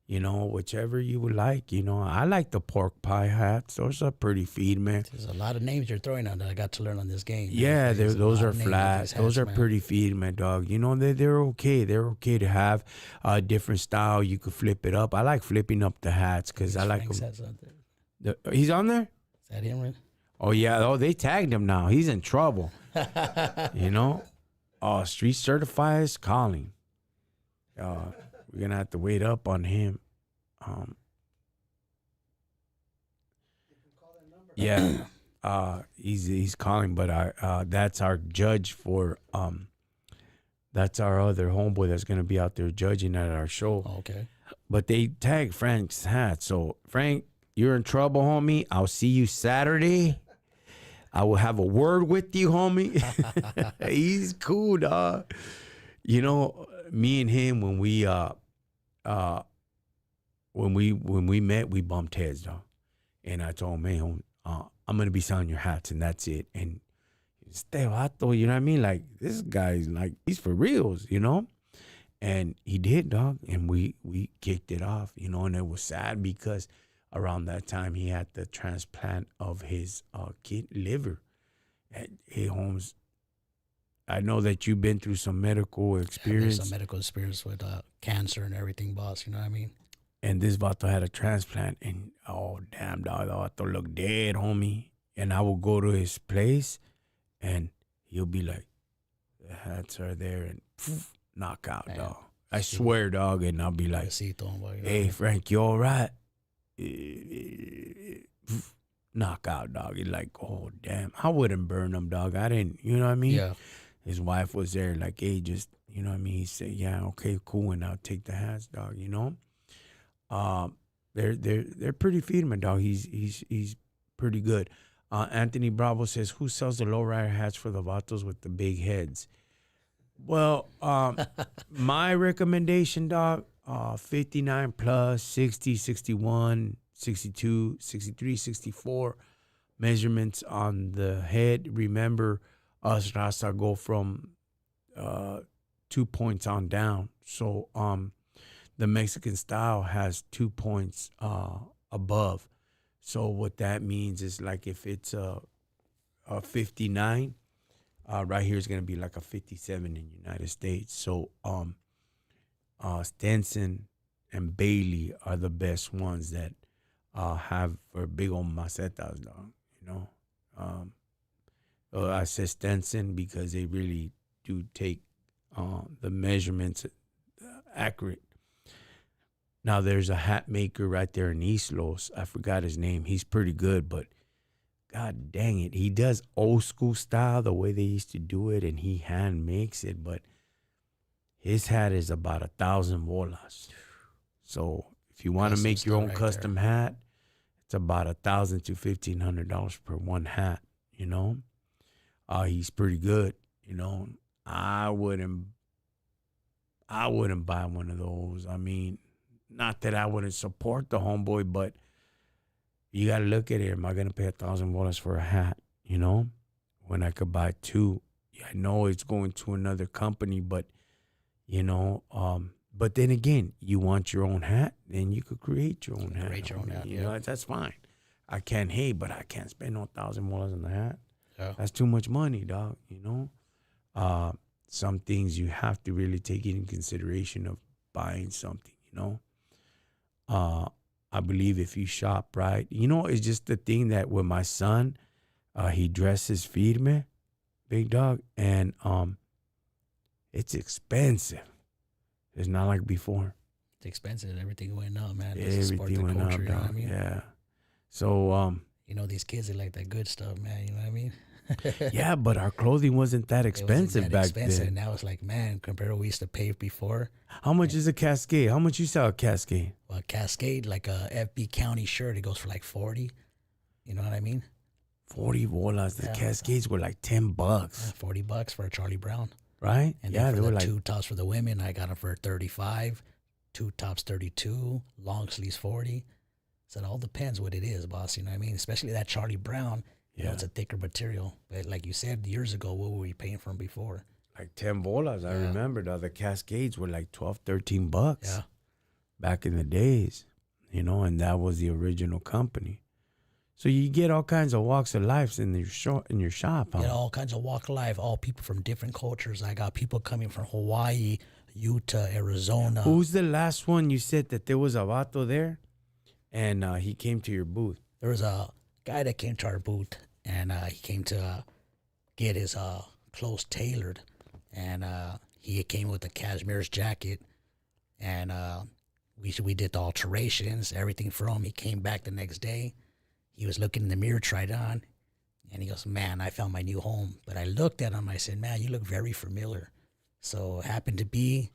whichever you would like. I like the pork pie hats. Those are pretty feed, man. There's a lot of names you're throwing out that I got to learn on this game. Yeah, those are flat. Those are pretty feed, man, dog. They're okay. They're okay to have a different style. You could flip it up. I like flipping up the hats because I like them. He's on there? Is that him, right? Oh, yeah. Oh, they tagged him now. He's in trouble. Street Certified is calling. We're going to have to wait up on him. Yeah. He's calling, but that's our judge for that's our other homeboy that's going to be out there judging at our show. Okay. But they tagged Frank's hat. So, Frank, you're in trouble, homie. I'll see you Saturday. I will have a word with you, homie. He's cool, dog. Me and him, when we met, we bumped heads, dog. And I told him, man, I'm gonna be selling your hats, and that's it. And este vato, you know what I mean? Like, this guy's like, he's for reals, And he did, dog. And we kicked it off, and it was sad because around that time, he had the transplant of his kid liver. Hey, Holmes, I know that you've been through some medical experience. Some medical experience with cancer and everything, boss. You know what I mean? And this vato had a transplant, and oh damn, dog, the vato looked dead, homie. And I will go to his place, and he'll be like, "The hats are there," and poof, knockout, Man, dog. I swear, dog. And I'll be like, "Hey, Frank, you all right?" Knockout, dog. He's like, "Oh damn, I wouldn't burn him, dog. I didn't, you know what I mean?" Yeah. His wife was there, like, "Hey, just, you know what I mean?" He said, "Yeah, okay, cool, and I'll take the hats, dog." You know, they're pretty feeding, dog. He's pretty good. Anthony Bravo says, "Who sells the lowrider hats for the vatos with the big heads?" Well, my recommendation, dog, 59 plus, 60, 61, 62, 63, 64 measurements on the head. Remember, us Rasta go from 2 points on down. So the Mexican style has 2 points above. So what that means is, like, if it's a 59, right here is going to be like a 57 in the United States. So Stenson and Bailey are the best ones that have for big old macetas, dog. You know, I said Stenson because they really do take the measurements accurate. Now, there's a hat maker right there in East Los. I forgot his name. He's pretty good, but God dang it, he does old school style the way they used to do it, and he hand makes it. But his hat is about 1,000 bolas. So if you want to make your own custom hat, it's about $1,000 to $1,500 per one hat. You know, he's pretty good. You know, I wouldn't buy one of those. I mean, not that I wouldn't support the homeboy, but you got to look at it. Am I going to pay $1,000 for a hat, you know, when I could buy two? I know it's going to another company, but, you know, but then again, you want your own hat, then you could create your own hat. Create your own hat, you know, that's fine. I can't hate, but I can't spend no $1,000 on the hat. Yeah. That's too much money, dog, you know. Some things you have to really take into consideration of buying something, you know. I believe if you shop right, you know, it's just the thing that with my son, he dresses firme, big dog, and it's expensive. It's not like before. It's expensive. Everything went up, man. Everything went up, dog. You know what I mean? Yeah. So you know, these kids, they like that good stuff, man. You know what I mean? Yeah, but our clothing wasn't that expensive back then. Now it's like, man, compared to what we used to pay before. How much is a Cascade? How much you sell a Cascade? Well, a Cascade, like a FB County shirt, it goes for like 40. You know what I mean? 40 bolas. The Cascades were like $10. $40 for a Charlie Brown. Right? And yeah, then for they were the like two tops for the women, I got them for 35. Two tops 32. Long sleeves 40. So it all depends what it is, boss. You know what I mean? Especially that Charlie Brown. You know, it's a thicker material. But like you said, years ago, what were we paying for them before? Like 10 bolas. I remember the Cascades were like $12, $13 back in the days, you know, and that was the original company. So you get all kinds of walks of life in your shop. Huh? Yeah, all kinds of walk of life, all people from different cultures. I got people coming from Hawaii, Utah, Arizona. Who's the last one you said that there was a vato there and he came to your booth? There was a guy that came to our booth, and he came to get his clothes tailored, and he came with a cashmere's jacket, and we did the alterations, everything for him. He came back the next day. He was looking in the mirror, tried on, and he goes, "Man, I found my new home." But I looked at him, I said, "Man, you look very familiar." So it happened to be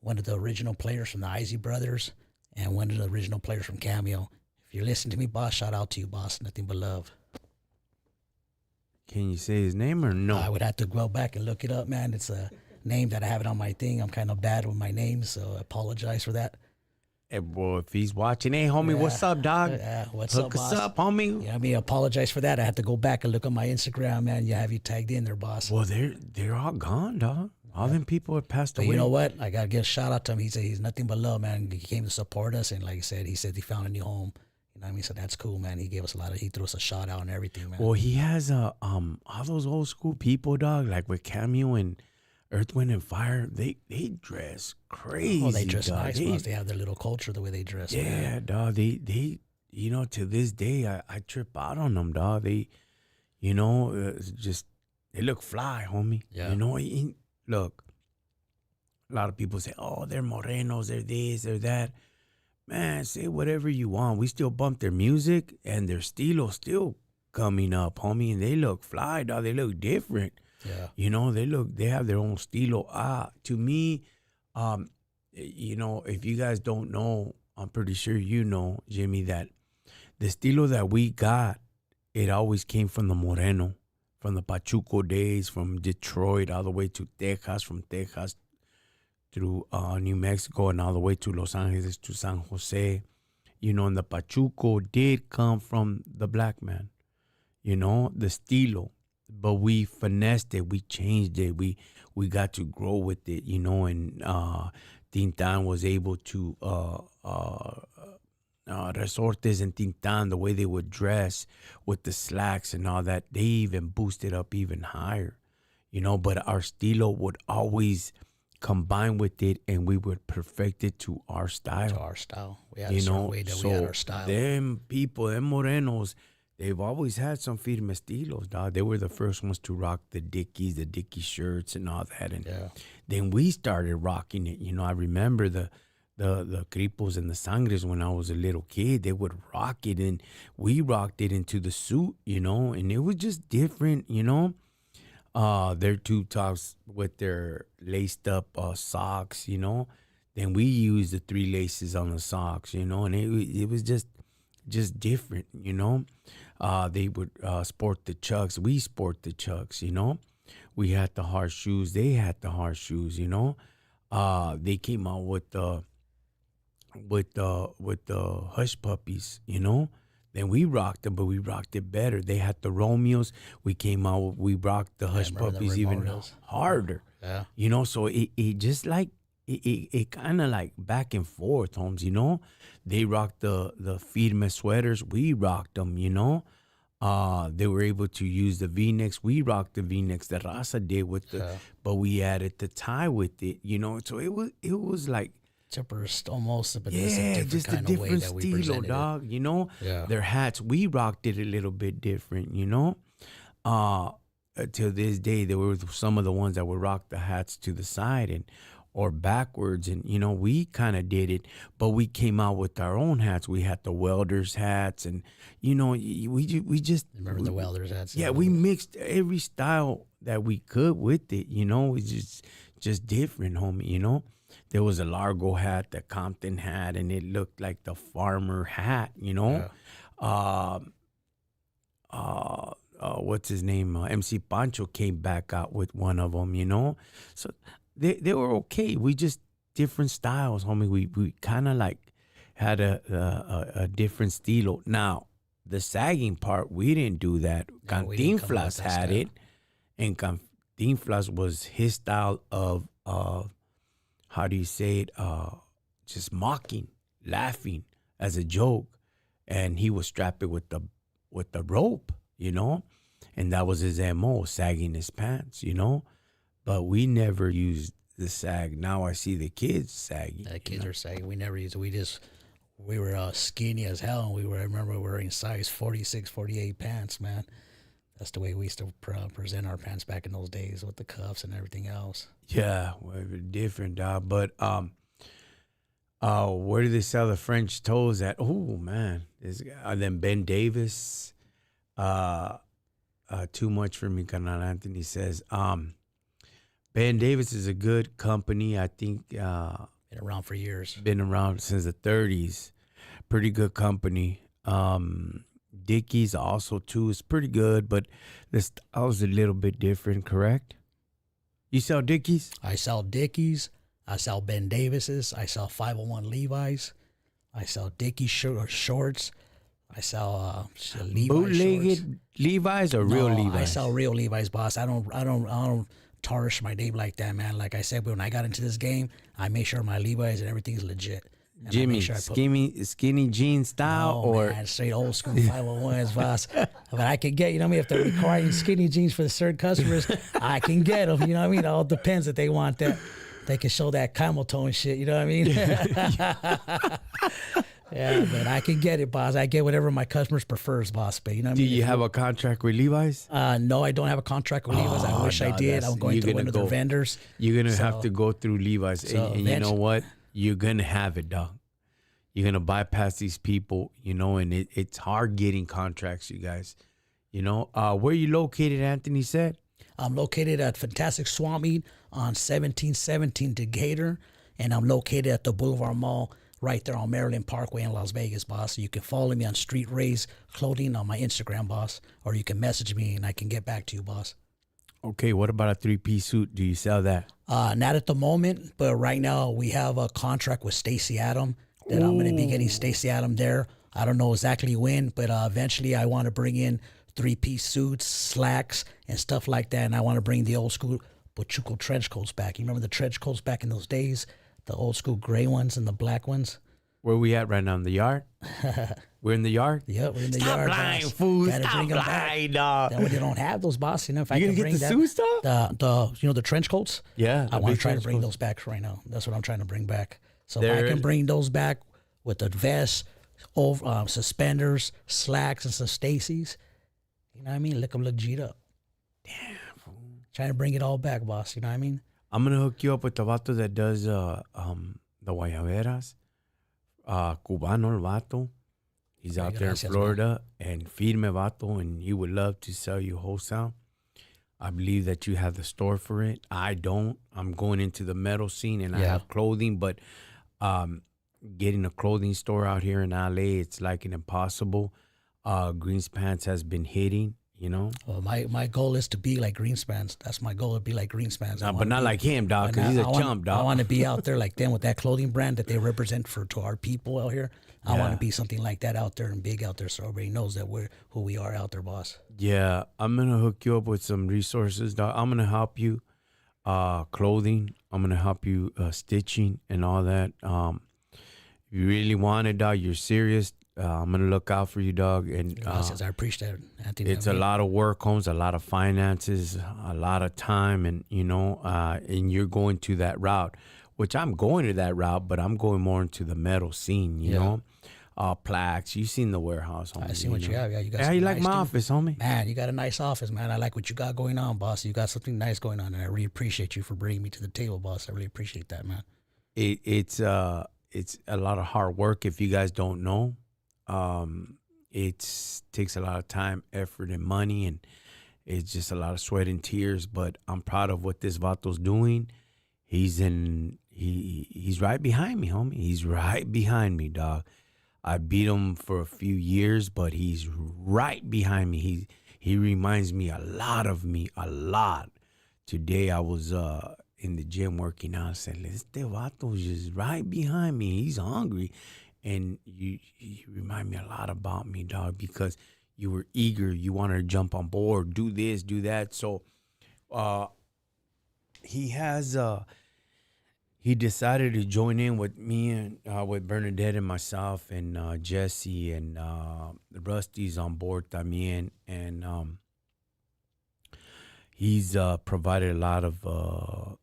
one of the original players from the Izzy Brothers and one of the original players from Cameo. If you're listening to me, boss, shout out to you, boss. Nothing but love. Can you say his name or no? I would have to go back and look it up, man. It's a name that I have it on my thing. I'm kind of bad with my names, so I apologize for that. Hey, boy, if he's watching, hey, homie, what's up, dog? What's Hook up, boss? us up, homie. You know what I mean? I apologize for that. I had to go back and look on my Instagram, man. You have you tagged in there, boss. Well, they're all gone, dog. All them people have passed away. You know what? I got to give a shout out to him. He said he's nothing but love, man. He came to support us, and like I said, he found a new home. You know what I mean? So that's cool, man. He gave us he threw us a shout out and everything, man. Well, he has all those old school people, dog, like with Cameo and Earth, Wind, and Fire. They dress crazy. Oh, they dress dog. nice, boss. They have their little culture, the way they dress. Yeah, man. dog. They you know, to this day, I trip out on them, dog. They, you know, it's just they look fly, homie. Yeah. You know, look. A lot of people say, "Oh, they're morenos, they're this, they're that." Man, say whatever you want. We still bump their music, and their estilo still coming up, homie. And they look fly, dog. They look different. Yeah. You know, they have their own estilo. To me, you know, if you guys don't know, I'm pretty sure you know, Jimmy, that the estilo that we got, it always came from the Moreno, from the Pachuco days, from Detroit all the way to Texas, from Texas through New Mexico and all the way to Los Angeles to San Jose. You know, and the Pachuco did come from the black man, you know, the estilo. But we finessed it, we changed it, we got to grow with it, you know, and Tintan was able to, Resortes and Tintan, the way they would dress with the slacks and all that, they even boosted up even higher, you know, but our estilo would always combine with it, and we would perfect it to our style. To our style. We had You a certain know, way that so we had our style. them people, them morenos, they've always had some firme estilos, dog. They were the first ones to rock the Dickies shirts and all that. And Yeah. then we started rocking it. You know, I remember the Cripos and the Sangres when I was a little kid. They would rock it, and we rocked it into the suit, you know, and it was just different, you know. Their tube tops with their laced up socks, you know. Then we used the 3 laces on the socks, you know, and it was just different, you know. They would sport the Chucks. We sport the Chucks, you know. We had the hard shoes. They had the hard shoes, you know. They came out with the hush puppies, you know. Then we rocked them, but we rocked it better. They had the Romeos. We came out, we rocked the hush puppies even harder. Yeah. You know, so it just like, it kind of like back and forth, Holmes, you know. They rocked the firme sweaters. We rocked them, you know. They were able to use the V-necks. We rocked the V-necks that Raza did with but we added the tie with it, you know. So it was like, almost, but it's yeah, a different just a kind of way different that we stilo, presented dog. You know, Yeah. their hats, we rocked it a little bit different. You know, till this day, there were some of the ones that would rock the hats to the side and or backwards, and you know, we kind of did it, but we came out with our own hats. We had the welders hats, and you know, we just Remember the welders hats? yeah, we mixed every style that we could with it. You know, it's just different, homie. You know. There was a Largo hat, the Compton hat, and it looked like the farmer hat, you know. Yeah. What's his name? MC Pancho came back out with one of them, you know. So they were okay. We just different styles, homie. We kind of like had a different stilo. Now the sagging part, we didn't do that. No, we didn't come up with Cantinflas that had style. it, and Cantinflas was his style of how do you say it? Just mocking, laughing as a joke, and he would strap it with the rope, you know, and that was his MO, sagging his pants, you know. But we never used the sag. Now I see the kids sagging. The kids are saying we never used it. We were skinny as hell, and I remember wearing size 46, 48 pants, man. That's the way we used to present our pants back in those days with the cuffs and everything else. Yeah, well, different, dog. But where do they sell the French toes at? Oh man, this guy. Then Ben Davis. Too much for me, Canal Anthony says. Ben Davis is a good company. I think Been around for years. been around since the 30s. Pretty good company. Dickies also too is pretty good, but the style's a little bit different, correct? You sell Dickies? I sell Dickies. I sell Ben Davis's. I sell 501 Levi's. I sell Dickies shorts. I sell Levi's shorts. Bootlegged Levi's or real Levi's? I sell real Levi's, boss. I don't tarnish my name like that, man. Like I said, when I got into this game, I made sure my Levi's and everything is legit. And I Jimmy, make sure I put skinny jean style, Oh, or man, straight old school 501s, boss. But I can get, you know what I mean? If they're requiring skinny jeans for the certain customers, I can get them. You know what I mean? It all depends if they want that. They can show that camel tone shit. You know what I mean? Yeah, but I can get it, boss. I get whatever my customers prefers, boss. But you know what I do mean? you have a contract with Levi's? No, I don't have a contract with Levi's. I wish I no, did. I'm going through one of their vendors. You're gonna have to go through Levi's, so and you know what? You're gonna have it, dog. You're gonna bypass these people, you know, and it's hard getting contracts, you guys. You know, where you located, Anthony said? I'm located at Fantastic Swap Meet on 1717 Decatur, and I'm located at the Boulevard Mall right there on Maryland Parkway in Las Vegas, boss. So you can follow me on Street Rays Clothing on my Instagram, boss, or you can message me and I can get back to you, boss. Okay, what about a 3-piece suit? Do you sell that? Not at the moment, but right now we have a contract with Stacy Adam that I'm going to be getting Stacy Adam there. I don't know exactly when, but eventually I want to bring in 3-piece suits, slacks, and stuff like that. And I want to bring the old school Pachuco trench coats back. You remember the trench coats back in those days? The old school gray ones and the black ones? Where we at right now? In the yard? We're in the yard? Yep, we're in the Stop yard. lying, boss. fool. Gotta Stop bring 'em lying, back. dog. That way they don't have those, boss. You know, if I You can gonna bring get the that, suit stuff? the trench coats. Yeah, I the want big to try to trench bring coats. those back right now. That's what I'm trying to bring back. So if There- I can bring those back with the vest, over suspenders, slacks, and some Stacy's, you know what I mean? Look them look G'd up. Damn, fool. Trying to bring it all back, boss. You know what I mean? I'm gonna hook you up with the vato that does the guayaberas. Cubano el vato. He's out there in Gracias, Florida, and firme vato, and he would love to sell you wholesale. I believe that you have the store for it. I don't. I'm going into the metal scene, and I Yeah. have clothing, but getting a clothing store out here in LA, it's like an impossible. Greenspans has been hitting, you know. Well, my goal is to be like Greenspans. That's my goal, to be like Greenspans. I But wanna not be- like him, dog, because he's a chump, I dog. want to be out there like them with that clothing brand that they represent to our people out here. I want Yeah. to be something like that out there and big out there, so everybody knows that we're who we are out there, boss. Yeah, I'm gonna hook you up with some resources, dog. I'm gonna help you, clothing. I'm gonna help you stitching and all that. If you really want it, dog, you're serious. I'm gonna look out for you, dog. And Gracias, I appreciate it, Anthony. it's a lot of work, Holmes, a lot of finances, a lot of time, and you know, and you're going to that route, which I'm going to that route, but I'm going more into the metal scene, you know. Plaques. You seen the warehouse, homie. I see what you have. Yeah, you got. Yeah, some you like nice my things. office, homie. Man, you got a nice office, man. I like what you got going on, boss. You got something nice going on, and I really appreciate you for bringing me to the table, boss. I really appreciate that, man. It's a lot of hard work. If you guys don't know, it takes a lot of time, effort, and money, and it's just a lot of sweat and tears. But I'm proud of what this vato's doing. He's right behind me, homie. He's right behind me, dog. I beat him for a few years, but he's right behind me. He reminds me a lot of me, a lot. Today I was in the gym working out. I said, "Este vato's just right behind me. He's hungry." And you remind me a lot about me, dog, because you were eager. You wanted to jump on board, do this, do that. So he decided to join in with me and with Bernadette and myself and Jesse and the Rusty's on board también. And he's provided a lot of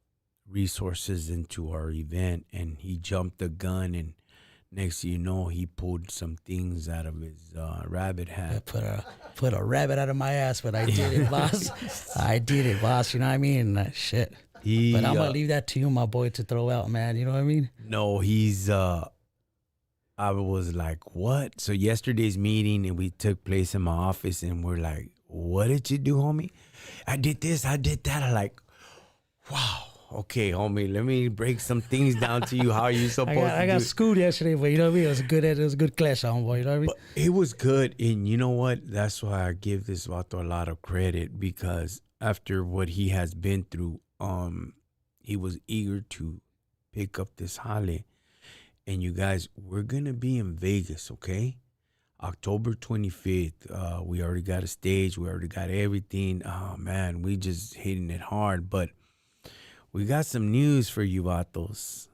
resources into our event, and he jumped the gun, and next thing you know, he pulled some things out of his rabbit hat. Put a rabbit out of my ass, but I did it, boss. I did it, boss. You know what I mean? Shit. But I'm gonna leave that to you, my boy, to throw out, man. You know what I mean? No, I was like, what? So yesterday's meeting, and we took place in my office, and we're like, what did you do, homie? I did this, I did that. I'm like, wow. Okay, homie, let me break some things down to you. How are you supposed to I got do? schooled yesterday, but you know what I mean? It was a good class, homeboy. You know what I mean? But it was good, and you know what? That's why I give this vato a lot of credit, because after what he has been through, he was eager to pick up this jale. And you guys, we're gonna be in Vegas, okay? October 25th. We already got a stage. We already got everything. Oh man, we just hitting it hard. But we got some news for you vatos.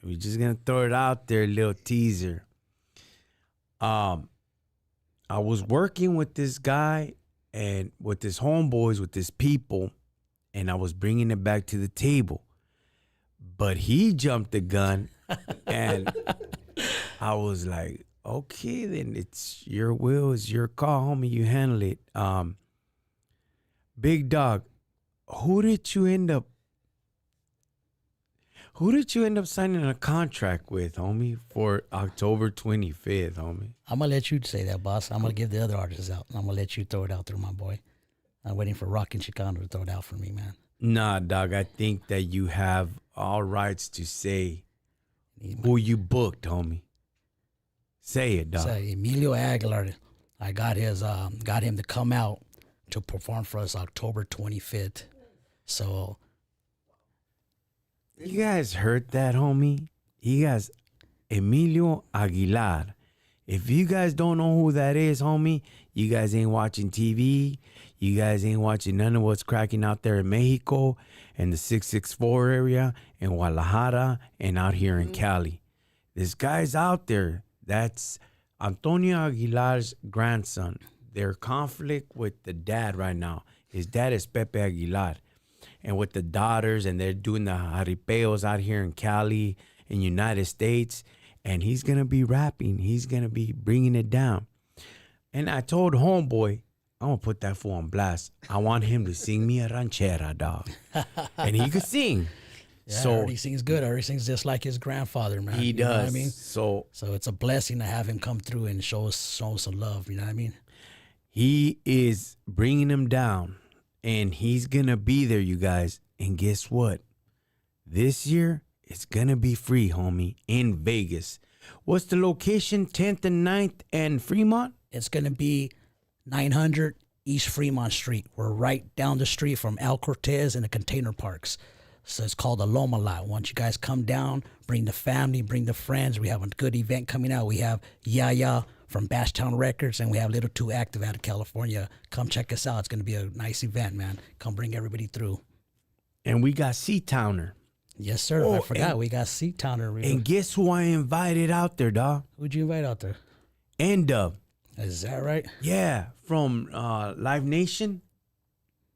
We're just gonna throw it out there, little teaser. I was working with this guy and with his homeboys, with his people, and I was bringing it back to the table. But he jumped the gun, and I was like, okay, then it's your will, it's your call, homie. You handle it. Big dog, who did you end up signing a contract with, homie, for October 25th, homie? I'm going to let you say that, boss. I'm going to give the other artists out. I'm going to let you throw it out there, my boy. I'm waiting for Rockin Chicano to throw it out for me, man. Nah, dog, I think that you have all rights to say who you booked, homie. Say it, dog. Say Emilio Aguilar. I got him to come out to perform for us October 25th. So you guys heard that, homie? He has Emilio Aguilar. If you guys don't know who that is, homie, you guys ain't watching TV. You guys ain't watching none of what's cracking out there in Mexico and the 664 area in Guadalajara and out here in Cali. This guy's out there. That's Antonio Aguilar's grandson. They're conflict with the dad right now. His dad is Pepe Aguilar. And with the daughters, and they're doing the jaripeos out here in Cali, in United States. And he's going to be rapping. He's going to be bringing it down. And I told homeboy, I'm going to put that fool on blast. I want him to sing me a ranchera, dog. And he could sing. yeah, so he sings good. He sings just like his grandfather, man. He does. Know what I mean? So it's a blessing to have him come through and show us some love. You know what I mean? He is bringing him down. And he's going to be there, you guys. And guess what? This year, it's going to be free, homie, in Vegas. What's the location? 10th and 9th and Fremont? It's going to be 900 East Fremont Street. We're right down the street from Al Cortez and the container parks. So it's called the Loma Lot. Once you guys come down, bring the family, bring the friends. We have a good event coming out. We have Yaya from Bashtown Records, and we have Little Too Active out of California. Come check us out. It's going to be a nice event, man. Come bring everybody through. And we got Sea-Towner. Yes, sir. Oh, I forgot. We got Sea-Towner. And guess who I invited out there, dog? Who'd you invite out there? N-Dub. Is that right? Yeah, from Live Nation.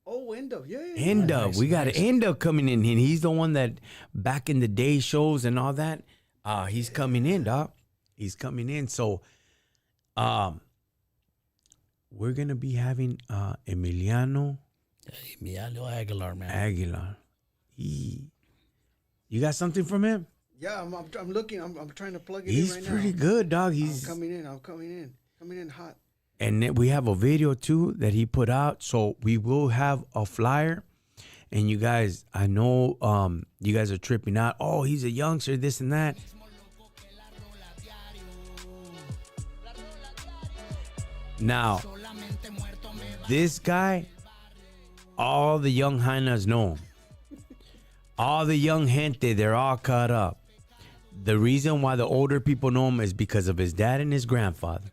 Oh, N-Dub. Yeah. N-Dub. Nice, We got nice. an N-Dub coming in, and he's the one that back in the day shows and all that. He's coming in, dog. He's coming in. So we're going to be having Emiliano Aguilar, man. Aguilar. You got something from him? Yeah, I'm looking. I'm trying to plug it He's in right pretty now. good, dog. I'm He's coming in. Coming in hot. And then we have a video too that he put out. So we will have a flyer. And you guys, I know you guys are tripping out. Oh, he's a youngster, this and that. Now, this guy, all the young hyenas know him. All the young gente, they're all caught up. The reason why the older people know him is because of his dad and his grandfather.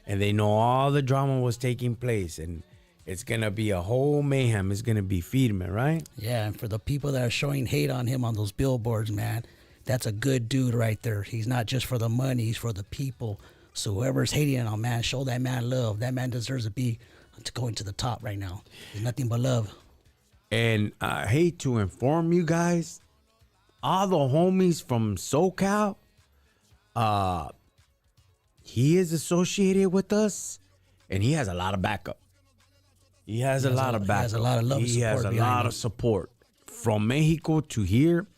And they know all the drama was taking place. And it's going to be a whole mayhem. It's going to be Firme, right? Yeah, and for the people that are showing hate on him on those billboards, man, that's a good dude right there. He's not just for the money, he's for the people. So whoever's hating on him, man, show that man love. That man deserves to go into the top right now. There's nothing but love. And I hate to inform you guys, all the homies from SoCal, he is associated with us, and he has a lot of backup. He has a lot of backup. He has a lot of love and He has support a behind lot him. of support. From Mexico to here,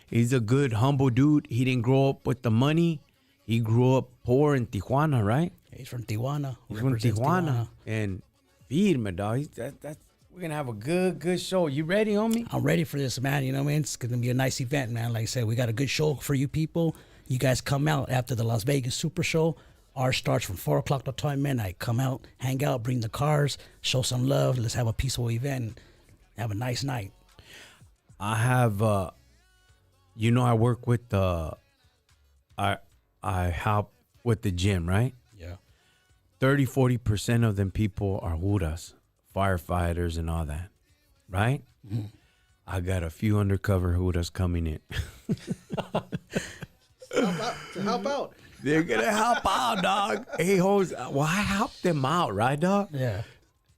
he's a good, humble dude. He didn't grow up with the money. He grew up poor in Tijuana, right? He's from Tijuana. He's from Represents Tijuana. And Firme, dog. We're going to have a good show. You ready, homie? I'm ready for this, man. You know what I mean? It's going to be a nice event, man. Like I said, we got a good show for you people. You guys come out after the Las Vegas Super Show. Ours starts from 4 o'clock to 12 midnight. Come out, hang out, bring the cars, show some love. Let's have a peaceful event. Have a nice night. I have, I work with I help with the gym, right? Yeah. 30-40% of them people are juras, firefighters and all that, right? I got a few undercover hooters coming in. To help out. They're gonna help out, dog. Hey, hoes, well, I help them out, right, dog? Yeah.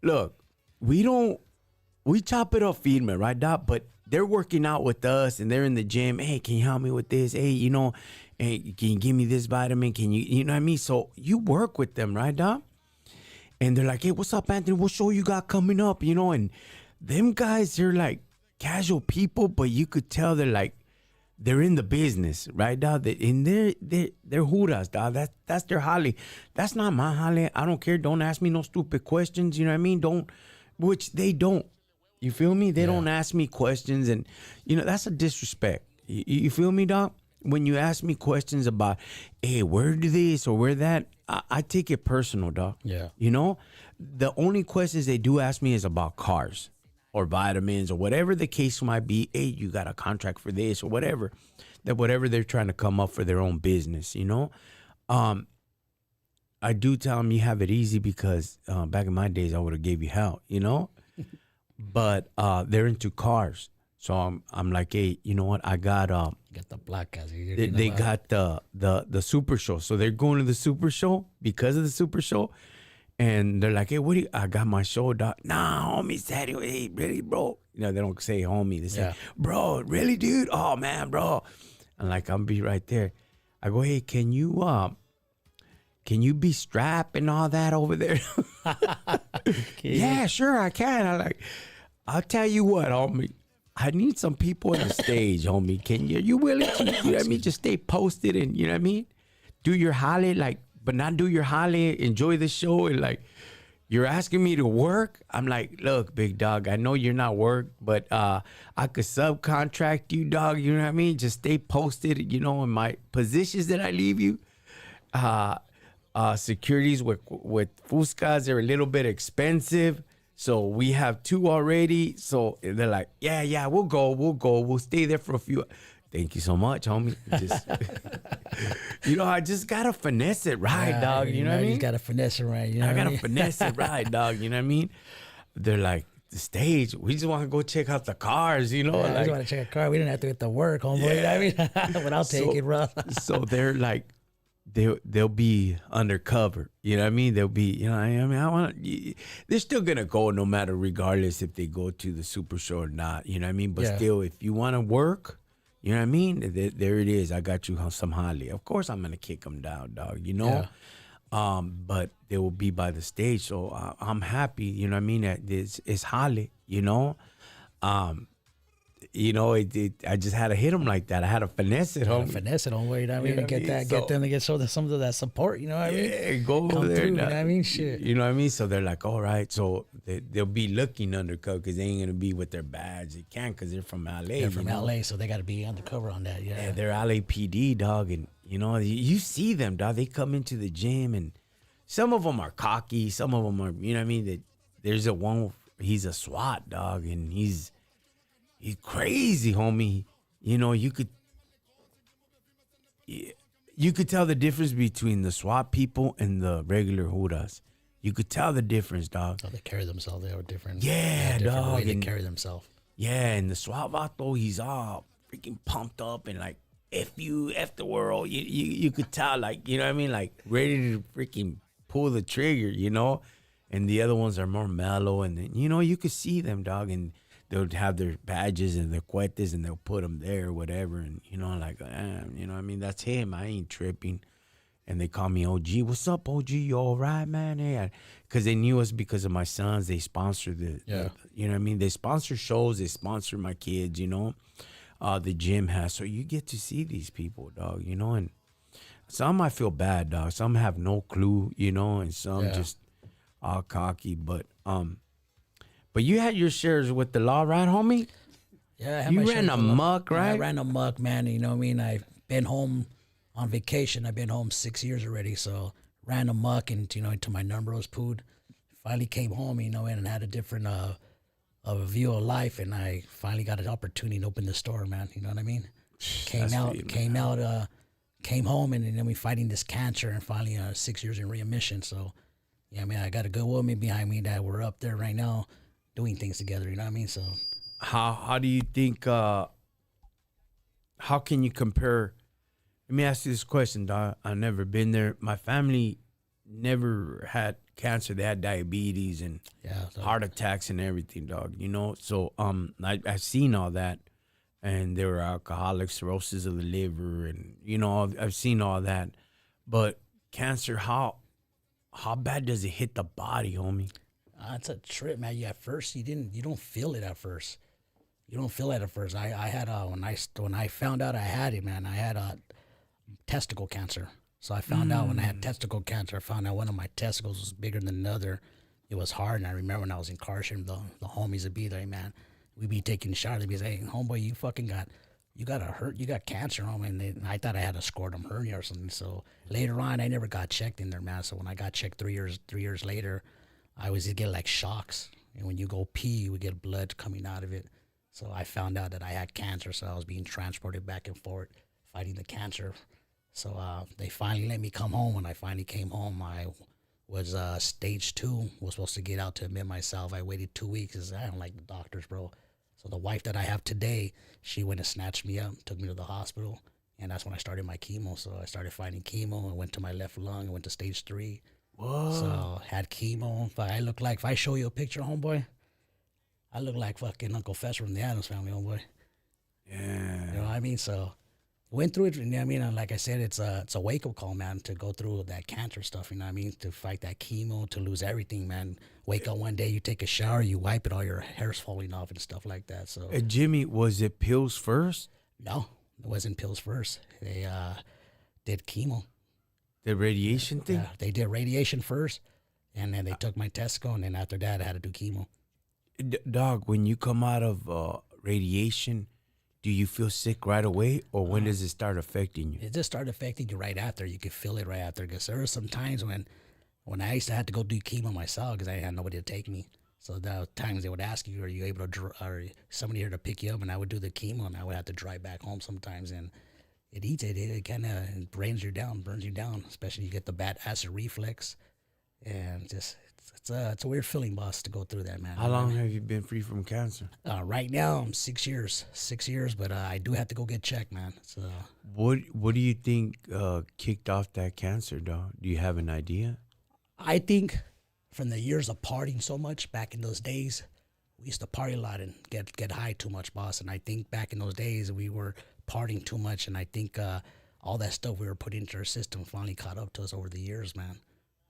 Look, we chop it up feedment, right, dog? But they're working out with us and they're in the gym. Hey, can you help me with this? Hey, hey, can you give me this vitamin? Can you know what I mean? So you work with them, right, dog? And they're like, hey, what's up, Anthony? What show you got coming up? And them guys, they're like casual people, but you could tell they're in the business, right, dog? And they're huras, dog. That's their holly. That's not my holly. I don't care. Don't ask me no stupid questions. You know what I mean? Which they don't. You feel me? They don't ask me questions, and that's a disrespect. You feel me, dog? When you ask me questions about, hey, where do this or where that, I take it personal, dog. Yeah. The only questions they do ask me is about cars or vitamins or whatever the case might be. Hey, you got a contract for this or whatever. Whatever they're trying to come up for their own business, I do tell them you have it easy because back in my days I would have gave you hell, But they're into cars. So I'm like, hey, you know what? I got Get the black guys. they got the super show. So they're going to the super show because of the super show. And they're like, hey, I got my show, dog. Nah, homie, said, hey, really, bro? They don't say homie. They say, bro, really, dude? Oh, man, bro. And like, I'll be right there. I go, hey, can you be strapped and all that over there? Yeah, sure, I can. I'll tell you what, homie. I need some people on the stage, homie. Are you willing to, you know what I mean? Just stay posted and, you know what I mean? Do your holly, but not do your holly, enjoy the show. And you're asking me to work? I'm like, look, big dog, I know you're not work, but I could subcontract you, dog. You know what I mean? Just stay posted, in my positions that I leave you. Securities with Fuscas are a little bit expensive. So we have 2 already. So they're like, yeah, we'll go. We'll stay there for a few. Thank you so much, homie. Just, I just got to finesse it right, dog. You know what I mean? You got to finesse it right. I got to finesse it right, dog. You know what I mean? They're like, the stage, we just want to go check out the cars, we just want to check a car. We didn't have to get to work, homeboy. Yeah. You know what I mean? But I'll take it, bro. So they're like, they'll be undercover. You know what I mean? They'll be, they're still going to go no matter regardless if they go to the super show or not. You know what I mean? But still, if you want to work, you know what I mean? There it is. I got you some holly. Of course, I'm going to kick them down, dog, but they will be by the stage. So I'm happy, you know what I mean? That it's holly, I just had to hit them like that. I had to finesse it, homie. Finesse it, homeboy. You know what I mean? Get them to get some of that support. You know what I mean? Yeah, go over there. Through, you know what I mean? Shit. You know what I mean? So they're like, all right. So they'll be looking undercover because they ain't gonna be with their badge. They can't because they're from LA. They're from LA, so they got to be undercover on that. Yeah, they're LAPD, dog, and you see them, dog. They come into the gym, and some of them are cocky. Some of them are, you know what I mean? There's a one. He's a SWAT, dog, and he's crazy, homie. You could tell the difference between the SWAT people and the regular Judas. You could tell the difference, dog. Oh, they carry themselves. They are different. Yeah, different dog. Way they carry themselves. Yeah, and the SWAT vato, he's all freaking pumped up and like, F you, F the world. You could tell, like, you know what I mean? Like, ready to freaking pull the trigger, And the other ones are more mellow. And then, you could see them, dog. And they'll have their badges and their cuetes and they'll put them there or whatever. And, like, you know what I mean? That's him. I ain't tripping. And they call me OG. What's up, OG? You all right, man? Yeah. Because they knew us because of my sons. They sponsor the, you know what I mean? They sponsor shows. They sponsor my kids, the gym has. So you get to see these people, dog, And some I feel bad, dog. Some have no clue, and some just all cocky. But you had your shares with the law, right, homie? Yeah, I had you ran amok, right? I ran amok, man. You know what I mean? I've been home on vacation. I've been home 6 years already, so ran amok and until my number was pulled. Finally came home, and had a different of a view of life, and I finally got an opportunity to open the store, man. You know what I mean? Came home, and then we fighting this cancer, and finally 6 years in readmission. So, yeah, man, I got a good woman behind me that we're up there right now doing things together. You know what I mean? So how do you think? How can you compare? Let me ask you this question, dog. I've never been there. My family never had cancer. They had diabetes and Yeah. heart attacks and everything, dog. You know, so I've seen all that, and they were alcoholics, cirrhosis of the liver, and you know, I've seen all that. But cancer, how bad does it hit the body, homie? It's a trip, man. You at first you don't feel it at first. You don't feel it at first. I had when I found out I had it, man. I had testicle cancer. So I found out when I had testicle cancer, I found out one of my testicles was bigger than the other. It was hard, and I remember when I was incarcerated, the homies would be there, man. We'd be taking shots. They'd be saying, "Hey, homeboy, you got cancer, homie." And I thought I had a scrotum hernia or something. So later on, I never got checked in there, man. So when I got checked 3 years later, I was get like shocks, and when you go pee, you would get blood coming out of it. So I found out that I had cancer, so I was being transported back and forth fighting the cancer. So they finally let me come home. When I finally came home, I was stage 2. Was supposed to get out to admit myself. I waited 2 weeks. 'Cause I don't like the doctors, bro. So the wife that I have today, she went and snatched me up, took me to the hospital, and that's when I started my chemo. So I started fighting chemo. I went to my left lung. I went to stage 3. Whoa. So had chemo. But I look like, if I show you a picture, homeboy, I look like fucking Uncle Fester from the Addams Family, homeboy. Yeah. You know what I mean? So went through it. You know what I mean? And like I said, it's a wake up call, man, to go through that cancer stuff. You know what I mean? To fight that chemo, to lose everything, man. Wake up one day, you take a shower, you wipe it, all your hair's falling off and stuff like that. So Jimmy, was it pills first? no, it wasn't pills first. They did chemo. The radiation thing? Yeah, they did radiation first, and then they took my testicle, and then after that, I had to do chemo. Dog, when you come out of radiation, do you feel sick right away, or when does it start affecting you? It just started affecting you right after. You could feel it right after. Because there were some times when I used to have to go do chemo myself because I had nobody to take me. So there were times they would ask you, "Are you able to? Are somebody here to pick you up?" And I would do the chemo, and I would have to drive back home sometimes. And it eats it. It kind of burns you down. Especially you get the bad acid reflux, and just it's a weird feeling, boss, to go through that, man. How long have you been free from cancer? Right now, I'm 6 years. 6 years, but I do have to go get checked, man. So What do you think kicked off that cancer, dog? Do you have an idea? I think from the years of partying so much back in those days, we used to party a lot and get high too much, boss. And I think back in those days we were partying too much, and I think all that stuff we were putting into our system finally caught up to us over the years, man.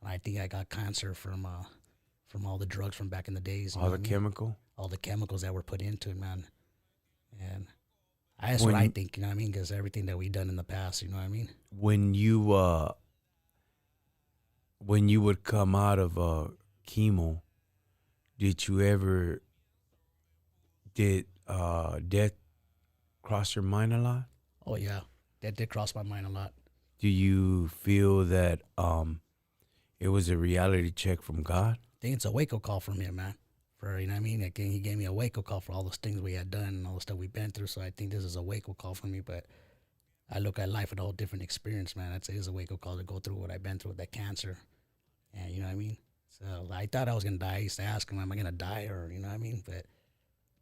And I think I got cancer from all the drugs from back in the days. All the chemical? All the chemicals that were put into it, man. And that's what I think, you know what I mean? Because everything that we done in the past, you know what I mean? When you would come out of chemo, did you ever death cross your mind a lot? Oh yeah, that did cross my mind a lot. Do you feel that it was a reality check from God? I think it's a wake-up call from him, man. For, you know what I mean? Again, he gave me a wake-up call for all those things we had done and all the stuff we've been through. So I think this is a wake-up call for me. But I look at life with a whole different experience, man. I'd say it's a wake-up call to go through what I've been through with that cancer. And you know what I mean? So I thought I was going to die. I used to ask him, am I going to die? Or, you know what I mean? But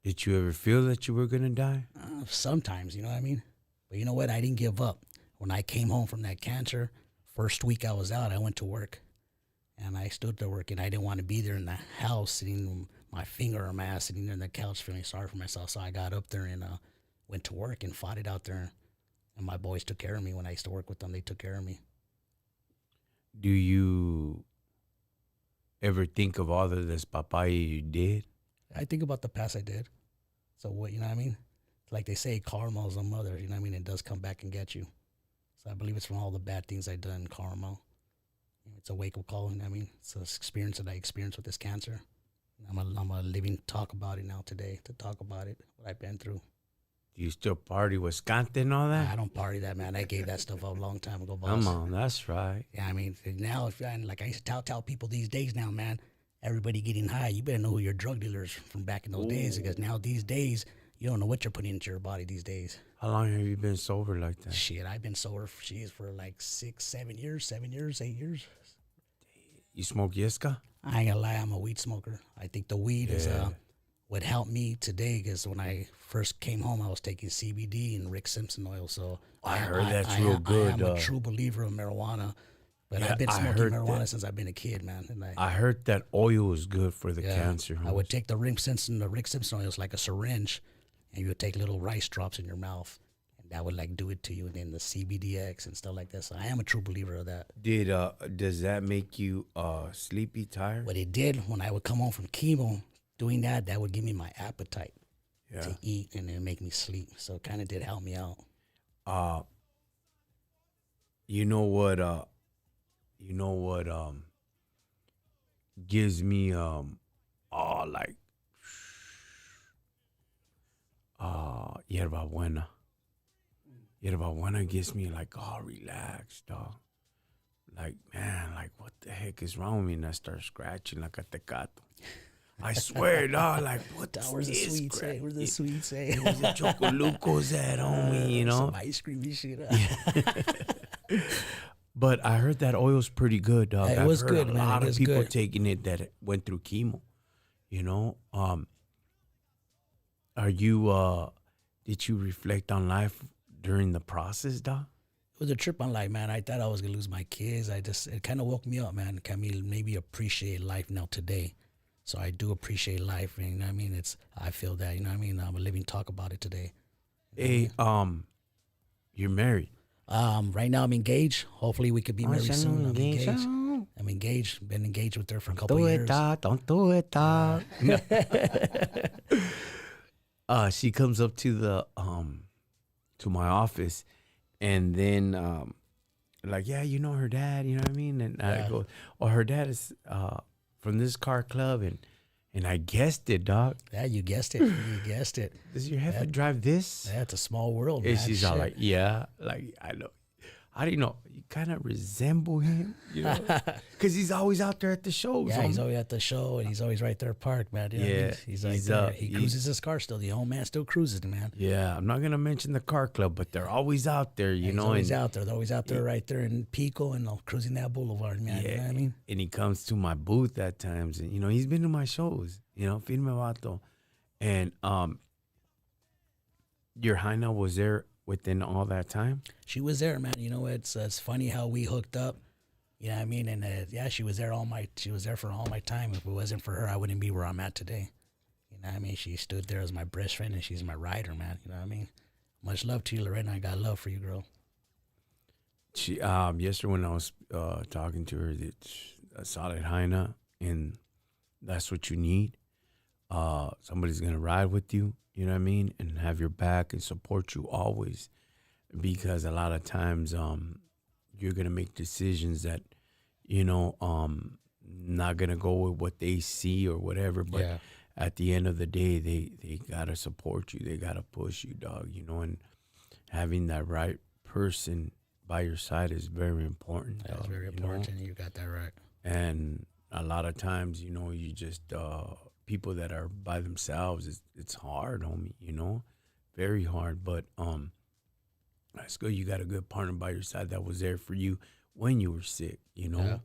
did you ever feel that you were going to die? Sometimes, you know what I mean? But you know what? I didn't give up. When I came home from that cancer, first week I was out, I went to work. And I stood there working. I didn't want to be there in the house, sitting my finger on my ass, sitting there on the couch, feeling sorry for myself. So I got up there and went to work and fought it out there. And my boys took care of me. When I used to work with them, they took care of me. Do you ever think of all of this papaya you did? I think about the past I did. So what, you know what I mean? Like they say, karma is a mother, you know what I mean? It does come back and get you. So I believe it's from all the bad things I done, karma. It's a wake-up call, you know what I mean? It's an experience that I experienced with this cancer. I'm a living talk about it now today, to talk about it, what I've been through. Do you still party with Scante and all that? I don't party that, man. I gave that stuff up a long time ago, boss. Come on, that's right. Yeah, I mean, now, like I used to tell people these days now, man, everybody getting high, you better know who your drug dealers from back in those days, because now these days, you don't know what you're putting into your body these days. How long have you been sober like that? Shit, I've been sober for like 7 years, 8 years. You smoke Yeska? I ain't gonna lie, I'm a weed smoker. I think the weed is what helped me today is when I first came home, I was taking CBD and Rick Simpson oil. So I heard that's real good. I am a true believer of marijuana, but Yeah, I've been I smoking heard marijuana that. since I've been a kid, man. And I heard that oil is good for the cancer. I would take the Rick Simpson oil. It's like a syringe, and you would take little rice drops in your mouth, and that would like do it to you. And then the CBDX and stuff like that. So I am a true believer of that. Does that make you sleepy, tired? What it did when I would come home from chemo, doing that would give me my appetite to eat, and then make me sleep. So it kind of did help me out. You know what? Gives me yerba buena. Yerba buena gives me like relaxed, dog. Like, man, like what the heck is wrong with me? And I start scratching like a tecato. I swear, dog, like what Where's the sweets? Where's the sweets? Where's the Chocolucos at, homie? You know, some ice cream and shit. But I heard that oil's pretty good, dog. It I've was heard good, a man. lot It of was people good. taking it that went through chemo. You know, are you? Did you reflect on life during the process, dog? It was a trip on life, man. I thought I was gonna lose my kids. It kind of woke me up, man. Can me maybe appreciate life now today. So I do appreciate life, and you know what I mean. I feel that, you know what I mean. I'm a living talk about it today. Hey, you're married. Right now I'm engaged. Hopefully we could be married soon. I'm engaged. Oh. I'm engaged. Been engaged with her for a couple Do of it, years. dog. Don't do it, dog. She comes up to my office, and then like, yeah, you know her dad, you know what I mean? And I go, oh, her dad is from this car club, and I guessed it, dog. Yeah, you guessed it. You guessed it. Does your heifer drive this? Yeah, it's a small world, And man. she's all Shit. like, yeah, like I know. How do you know? You kind of resemble him, you know, because he's always out there at the shows. Yeah, he's homie. always at the show, and he's always right there parked, man. You know what I mean? Yeah, he's right he's, there. He he- cruises his car still. The old man still cruises, man. Yeah, I'm not gonna mention the car club, but they're always out there, you He's know. always and, out there. They're always out there, right there in Pico and cruising that boulevard, man. You know what I mean? and he comes to my booth at times, and you know he's been to my shows, you know, Firme Vato, and your Jaina was there within all that time. She was there, man. You know, it's funny how we hooked up. You know what I mean? And yeah, she was there for all my time. If it wasn't for her, I wouldn't be where I'm at today. You know what I mean? She stood there as my best friend, and she's my rider, man. You know what I mean? Much love to you, Lorena. I got love for you, girl. She yesterday when I was talking to her, it's a solid Jaina, and that's what you need. Somebody's gonna ride with you, you know what I mean, and have your back and support you always, because a lot of times you're gonna make decisions that, you know, not gonna go with what they see or whatever, but Yeah. at the end of the day, they gotta support you, they gotta push you, dog, you know, and having that right person by your side is very important. That's dog, very you know? important, and you got that right. And a lot of times, you know, you just people that are by themselves, it's hard, homie, you know, very hard. But that's good. You got a good partner by your side that was there for you when you were sick, you know. Yeah.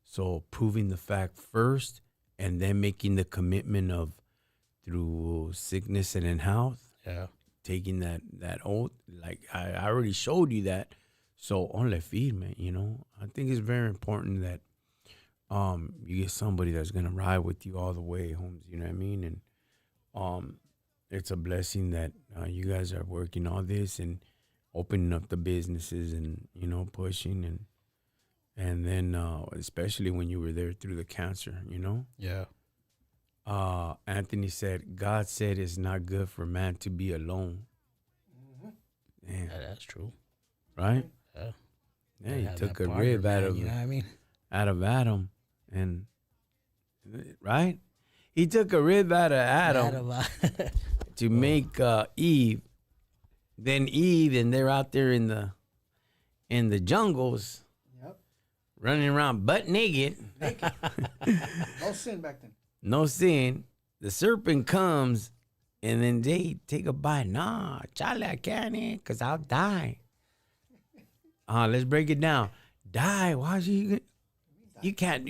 So proving the fact first, and then making the commitment of through sickness and in health, Yeah. taking that oath. Like I already showed you that. So only firme, you know. I think it's very important that you get somebody that's gonna ride with you all the way, Holmes. You know what I mean? And it's a blessing that you guys are working all this and opening up the businesses and, you know, pushing and then especially when you were there through the cancer, you know. Yeah. Anthony said, God said it's not good for man to be alone. Damn, Yeah, that's true. right? Yeah. Yeah, he Have took that a partner, rib man, you know what I mean? out of Adam, and right, he took a rib out of Adam to make Eve. Then Eve, and they're out there in the jungles, Yep. running around butt naked, No sin back then. no sin. The serpent comes, and then they take a bite. Nah, Charlie, I can't eat because I'll die. Let's break it down. Die? Why you can't?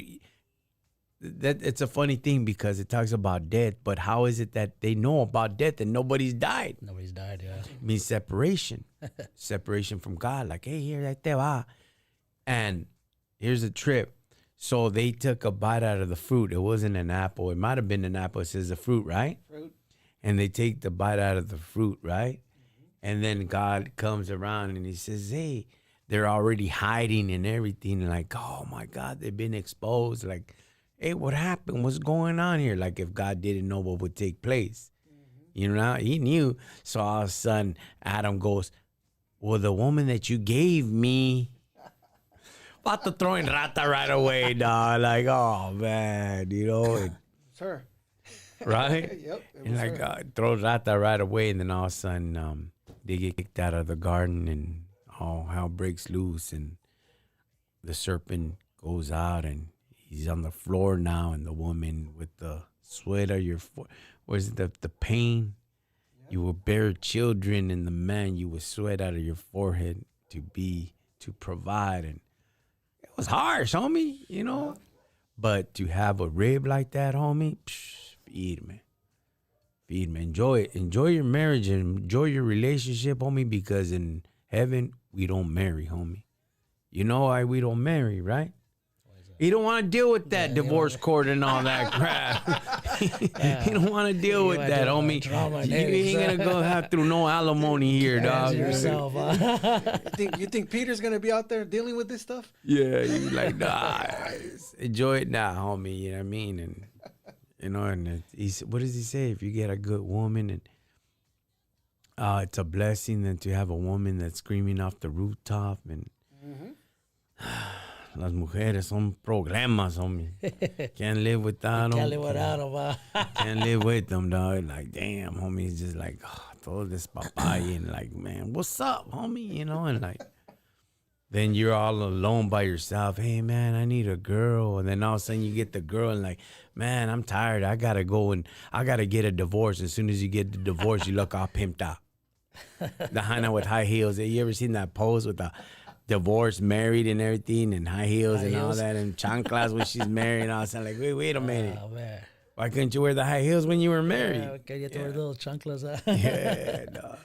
that it's a funny thing because it talks about death, but how is it that they know about death and nobody's died? Nobody's died, yeah. It means separation. Separation from God. Like, hey, here, right there, va. And here's a trip. So they took a bite out of the fruit. It wasn't an apple. It might have been an apple. It says the fruit, right? Fruit. And they take the bite out of the fruit, right? And then God comes around and he says, hey, they're already hiding and everything. And like, oh my God, they've been exposed. Like, hey, what happened? What's going on here? Like if God didn't know what would take place. You know, he knew. So all of a sudden, Adam goes, well, the woman that you gave me, Pato throwing rata right away, dog. Like, oh, man, you know. And, It's her. right? Yep. It And was like, her. throws rata right away. And then all of a sudden, they get kicked out of the garden and all hell breaks loose. And the serpent goes out and he's on the floor now. And the woman with the sweat of your what is it, the pain? You will bear children, and the man you will sweat out of your forehead to provide. And it was harsh, homie, you know. But to have a rib like that, homie, feed me. Feed me. Enjoy it. Enjoy your marriage and enjoy your relationship, homie, because in heaven, we don't marry, homie. You know why we don't marry, right? You don't want to deal with that divorce court and all that crap. You don't want to deal with that, homie. You ain't going to go have through no alimony here, dog. Yourself, huh? You think Peter's gonna be out there dealing with this stuff? Yeah, you like, nah, enjoy it now, homie. You know what I mean? And, you know, and what does he say? If you get a good woman, and it's a blessing than to have a woman that's screaming off the rooftop. And las mujeres son problemas, homie. Can't live without them. Can't live without them, Can't live with them, dog. Like, damn, homie. It's just like, todo this papaya. And like, man, what's up, homie? You know, and like, then you're all alone by yourself. Hey, man, I need a girl. And then all of a sudden you get the girl and like, man, I'm tired. I got to go and I got to get a divorce. As soon as you get the divorce, you look all pimped out. The Hannah with high heels. You ever seen that pose with the divorced, married and everything and high heels and all that and chanclas when she's married and all that? Like, wait a minute. Oh, man. Why couldn't you wear the high heels when you were married? Yeah, okay, you have to wear little chanclas. Yeah, no.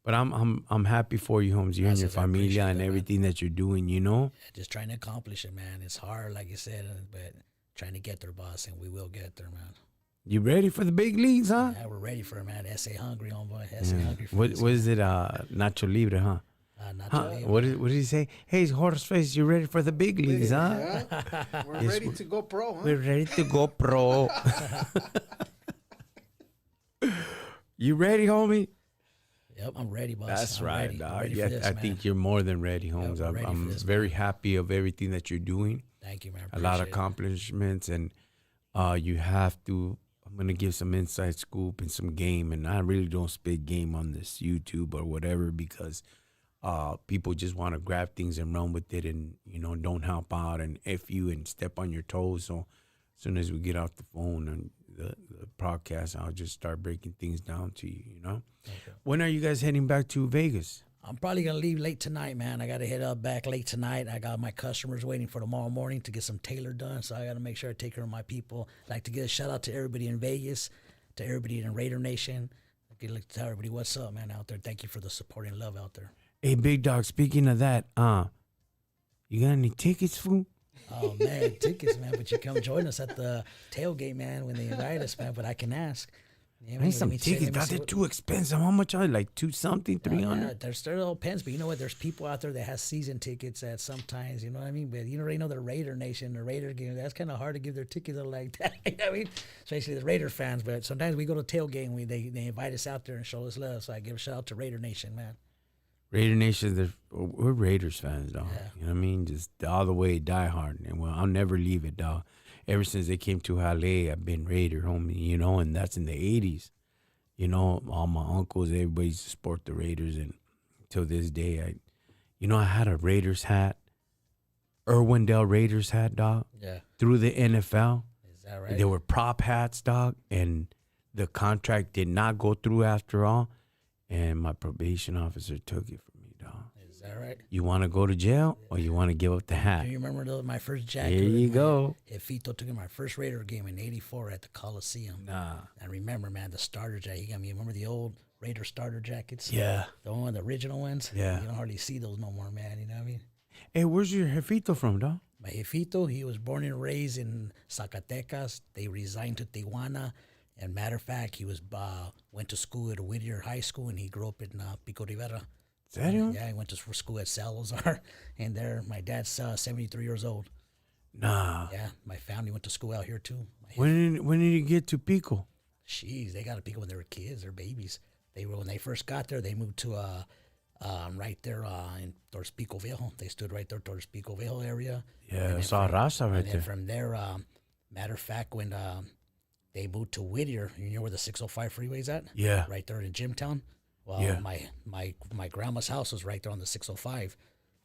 But I'm happy for you, Holmes. You and your familia and everything that you're doing, you know? Just trying to accomplish it, man. It's hard, like you said, but trying to get there, boss, and we will get there, man. You ready for the big leagues, huh? Yeah, we're ready for it, man. SA hungry, homeboy. SA hungry for What this, is it? Nacho Libre, huh? Nacho What did he say? Hey, Horseface, you ready for the big leagues, huh? Yeah. We're ready to go pro, huh? We're ready to go pro. You ready, homie? Yep, I'm ready, boss. That's I'm right, ready. dog. I'm ready Yeah, for this, I man. think you're more than ready, Holmes. we're ready I'm for this, very happy of everything that you're doing. Thank you, man. A lot of Appreciate it. accomplishments, and you have to. I'm gonna give some inside scoop and some game, and I really don't spit game on this YouTube or whatever because people just want to grab things and run with it, and don't help out and f you and step on your toes. So as soon as we get off the phone and the podcast, I'll just start breaking things down to you. Okay. When are you guys heading back to Vegas? I'm probably going to leave late tonight, man. I got to head up back late tonight. I got my customers waiting for tomorrow morning to get some tailor done, so I got to make sure I take care of my people. I'd like to give a shout-out to everybody in Vegas, to everybody in Raider Nation. I'd like to tell everybody what's up, man, out there. Thank you for the support and love out there. Hey, Big Dog, speaking of that, you got any tickets, fool? Oh, man, tickets, man. But you come join us at the tailgate, man, when they invite us, man. But I can ask. Yeah, I need some tickets, dog. They're too expensive. How much are they? Like 2-something, 300? Yeah, there's all pens, but you know what? There's people out there that has season tickets at sometimes, you know what I mean? But you already know the Raider Nation, the Raider game. That's kind of hard to give their tickets out like that. You know what I mean? Especially the Raider fans. But sometimes we go to tailgate and they invite us out there and show us love. So I give a shout out to Raider Nation, man. Raider Nation, we're Raiders fans, dog. Yeah. You know what I mean? Just all the way, die hard. And well, I'll never leave it, dog. Ever since they came to LA, I've been Raider, homie, and that's in the 80s. All my uncles, everybody used to support the Raiders. And till this day, I had a Raiders hat, Irwindale Raiders hat, dog. Yeah. Through the NFL. Is that right? They were prop hats, dog. And the contract did not go through after all. And my probation officer took it from me, dog. that right? You want to go to jail or you want to give up the hat? Do you remember my first jacket? There you go. Fito took me my first Raider game in '84 at the Coliseum. Nah. I remember, man, the starter jacket. He got me. Remember the old Raider starter jackets? Yeah. The original ones? Yeah. You don't hardly see those no more, man. You know what I mean? Hey, where's your jefito from, dog? My jefito, he was born and raised in Zacatecas. They resigned to Tijuana. And matter of fact, he was went to school at Whittier High School, and he grew up in Pico Rivera. Serio? Yeah, he went to school at Salazar, and there, my dad's 73 years old. Nah. Yeah, my family went to school out here too. When did you get to Pico? Jeez, they got to Pico when they were kids. They're babies. When they first got there, they moved to right there in towards Pico Viejo. They stood right there towards Pico Viejo area. Yeah, I saw Raza right And there. then from there, matter of fact, when they moved to Whittier, you know where the 605 freeway is at? Yeah. Right there in Jimtown. Well, Yeah. my grandma's house was right there on the 605,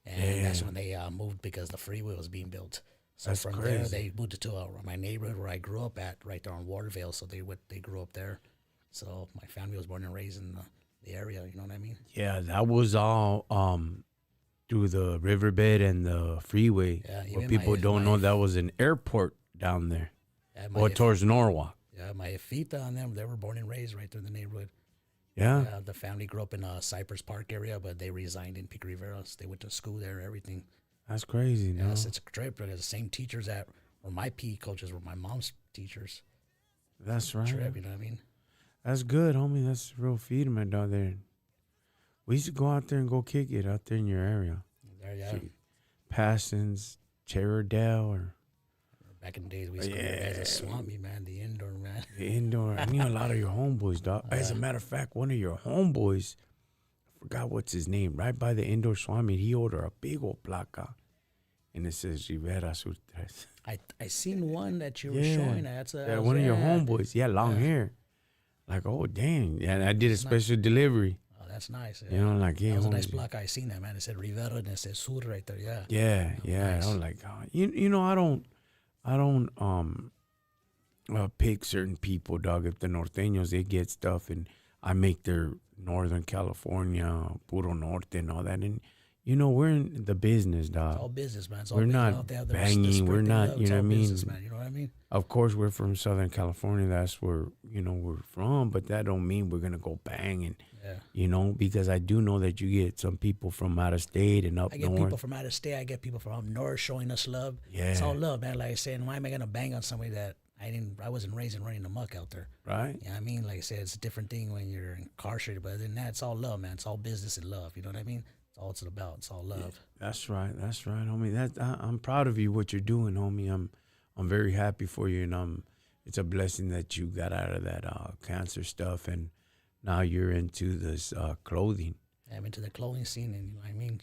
and that's when they moved because the freeway was being built. So That's from crazy. there, they moved to my neighborhood where I grew up at, right there on Watervale. So they grew up there. So my family was born and raised in the area. You know what I mean? Yeah, that was all through the riverbed and the freeway. Yeah, What even people my- don't my- know, that was an airport down there. Yeah, Or towards Norwalk. yeah, my Efita and them, they were born and raised right there in the neighborhood. Yeah. The family grew up in Cypress Park area, but they resigned in Pico Rivera. So they went to school there, everything. That's crazy, no? Yes, it's a trip because the same teachers that were my PE coaches were my mom's teachers. That's right. Trip, you know what I mean? That's good, homie. That's real feedment down there. We used to go out there and go kick it out there in your area. There, yeah. Passons, Cherrydale, or Back in the days, we used to go as a Swami, man, the indoor, man. the indoor. I knew a lot of your homeboys, dog. As a matter of fact, one of your homeboys, I forgot what's his name, right by the indoor Swami, he ordered a big old placa. And it says Rivera Sutres. I seen one that you were showing. That's one of your homeboys. Yeah, long hair. Like, oh, dang. And I did a special delivery. Oh, that's nice. You know, like, yeah. That was a nice homie. block. I seen that, man. It said Rivera and it said Sur right there. Yeah. Yeah, yeah. nice. I was like, oh, you know, I don't pick certain people, dog. If the norteños, they get stuff, and I make their Northern California, Puro Norte, and all that. And you know, we're in the business, dog. It's all business, man. It's all We're business. not Out there, banging, the spirit we're they not- love, you it's know all what I mean? business, man. You know what I mean? Of course, we're from Southern California. That's where we're from. But that don't mean we're gonna go bang and because I do know that you get some people from out of state and up I get north. people from out of state. I get people from up north showing us love. Yeah. It's all love, man. Like I said, why am I gonna bang on somebody that I wasn't raised and running the muck out there? Right? You know what I mean? Like I said, it's a different thing when you're incarcerated, but other than that, it's all love, man. It's all business and love. You know what I mean? It's all it's about. It's all love. That's right, homie. I'm proud of you, what you're doing, homie. I'm very happy for you, and it's a blessing that you got out of that cancer stuff, and now you're into this clothing. I'm into the clothing scene, and you know what I mean,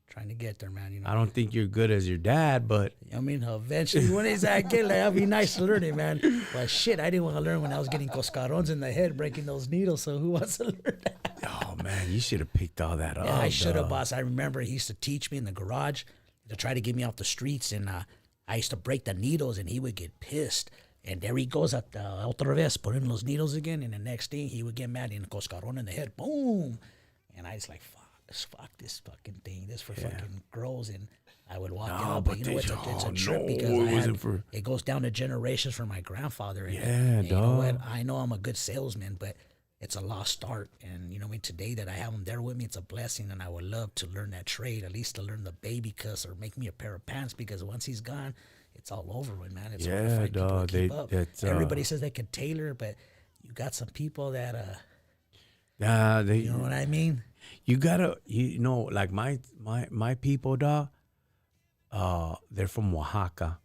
trying to get there, man. You know, I don't think you're good as your dad, but I mean, eventually, when it's that kid, like, that'd be nice to learn it, man. But shit, I didn't want to learn when I was getting coscarons in the head, breaking those needles. So who wants to learn that? oh man, you should have picked all that up. Yeah, I should have, dog. boss. I remember he used to teach me in the garage to try to get me off the streets, and I used to break the needles, and he would get pissed. And there he goes at otra vez, putting those needles again, and the next thing he would get mad and coscaron in the head, boom. And I was like, fuck this fucking thing. This for fucking girls. And I would walk out, but you know, it's a trip because it goes down to generations from my grandfather. And, and you know what? I know I'm a good salesman, but it's a lost art. And you know, today that I have him there with me, it's a blessing. And I would love to learn that trade, at least to learn the baby cuss or make me a pair of pants, because once he's gone, it's all over with, man. It's hard to find people to keep up. Everybody says they can tailor, but you got some people that you know what I mean? You gotta, like my people, dog. They're from Oaxaca,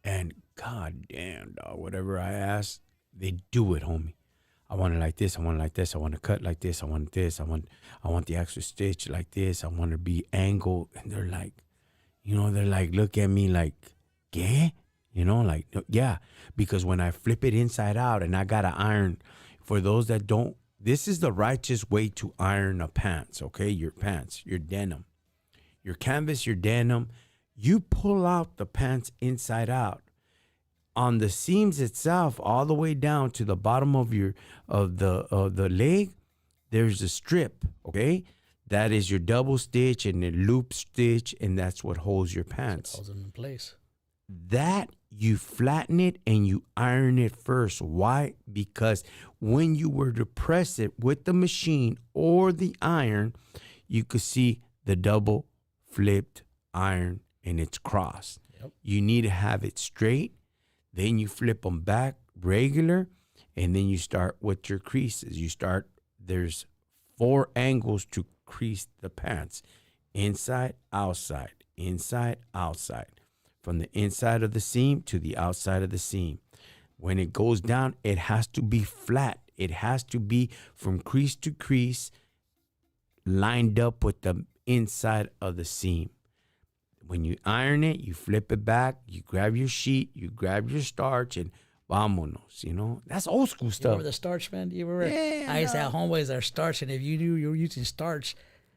and god damn, dog. Whatever I ask, they do it, homie. I want it like this. I want it like this. I want to cut like this. I want this. I want the extra stitch like this. I want to be angled, and they're like, look at me like, ¿qué? Like, yeah, because when I flip it inside out and I gotta iron, for those that don't, this is the righteous way to iron a pants, okay? Your pants, your denim, your canvas, your denim. You pull out the pants inside out. On the seams itself, all the way down to the bottom of the leg, there's a strip, okay? That is your double stitch and the loop stitch, and that's what holds your pants. Holds them in place. That you flatten it and you iron it first. Why? Because when you were to press it with the machine or the iron, you could see the double flipped iron and it's crossed. Yep. You need to have it straight. Then you flip them back regular, and then you start with your creases. There's 4 angles to crease the pants: inside, outside, inside, outside. From the inside of the seam to the outside of the seam. When it goes down, it has to be flat. It has to be from crease to crease, lined up with the inside of the seam. When you iron it, you flip it back, you grab your sheet, you grab your starch, and vámonos, you know? That's old school You stuff. remember the starch, man? You remember? Yeah, I used to have homeboys that are starch, and if you knew you were using starch,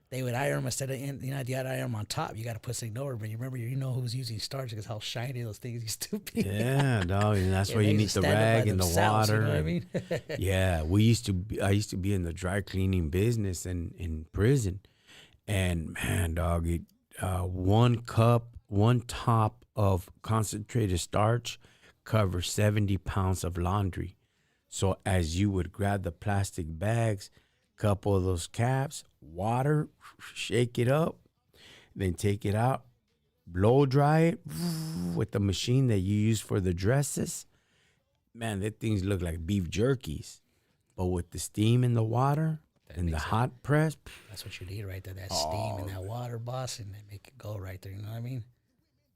they would iron them instead of, you know, you had to iron them on top. You got to put something over. But you remember, you know who's using starch because how shiny those things used to be. Yeah, dog, and that's Yeah, why they you need used to the stand up by rag and the themselves, water. You know what I and- mean? Yeah, I used to be in the dry cleaning business in prison, and man, dog, one top of concentrated starch covers 70 pounds of laundry. So as you would grab the plastic bags, couple of those caps, water, shake it up, then take it out, blow dry it with the machine that you use for the dresses. Man, that things look like beef jerkies. But with the steam in the water and the hot press, That's what you need right there. That steam and that water, boss, and they make it go right there. You know what I mean?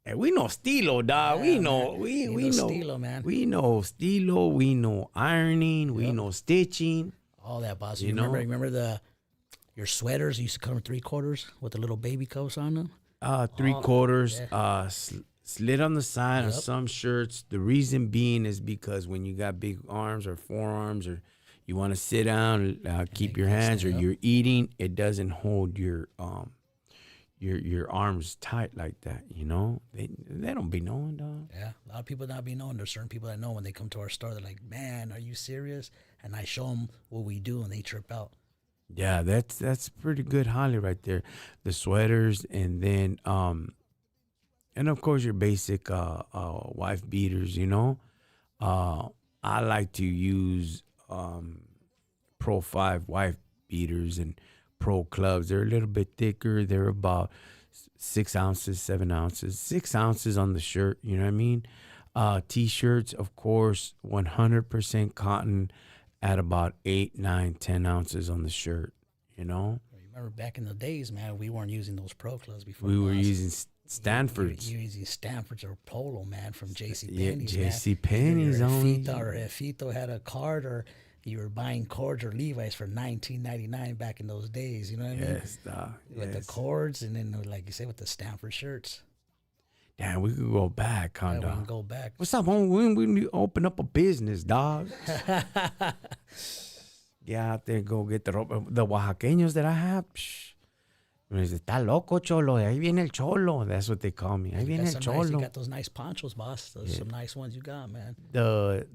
and we know stilo, dog. Yeah, we know man. we You know know stilo, man. We know stilo. We know ironing. We know stitching. All that, boss. You You know? remember your sweaters used to come in 3/4 with the little baby coats on them? 3/4, slit on the side on Yep. some shirts. The reason being is because when you got big arms or forearms, or you want to sit down, keep your hands, or you're eating, it doesn't hold your arms tight like that. You know, they don't be knowing, dog. Yeah, a lot of people not be knowing. There's certain people that know when they come to our store. They're like, "Man, are you serious?" And I show them what we do, and they trip out. Yeah, that's pretty good holly right there. The sweaters, and then and of course your basic wife beaters, you know. I like to use Pro 5 wife beaters and Pro clubs. They're a little bit thicker. They're about 6 ounces, 7 ounces, 6 ounces on the shirt, you know what I mean? T-shirts, of course, 100% cotton at about 8, 9, 10 ounces on the shirt, you know? Remember back in the days, man, we weren't using those pro clubs before. We were boss. using Stanfords. You were using Stanfords or Polo, man, from J.C. Yeah, Penney's. J.C. man. Penney's Either only. Efito had a card, or you were buying cords or Levi's for $19.99 back in those days. You know what I mean? Yes, dog. With the Yes. cords, and then like you say, with the Stanford shirts. Damn, we could go back, huh, Yeah, we can dog? go back. What's up, homie? We need to open up a business, dog. Get out there, go get the Oaxaqueños that I have. Psh. Me dice, está loco, cholo. Ahí viene el cholo. That's what they call me. Ahí You viene got el some nice, you cholo. got those nice ponchos, boss. Those some nice ones you got, man. The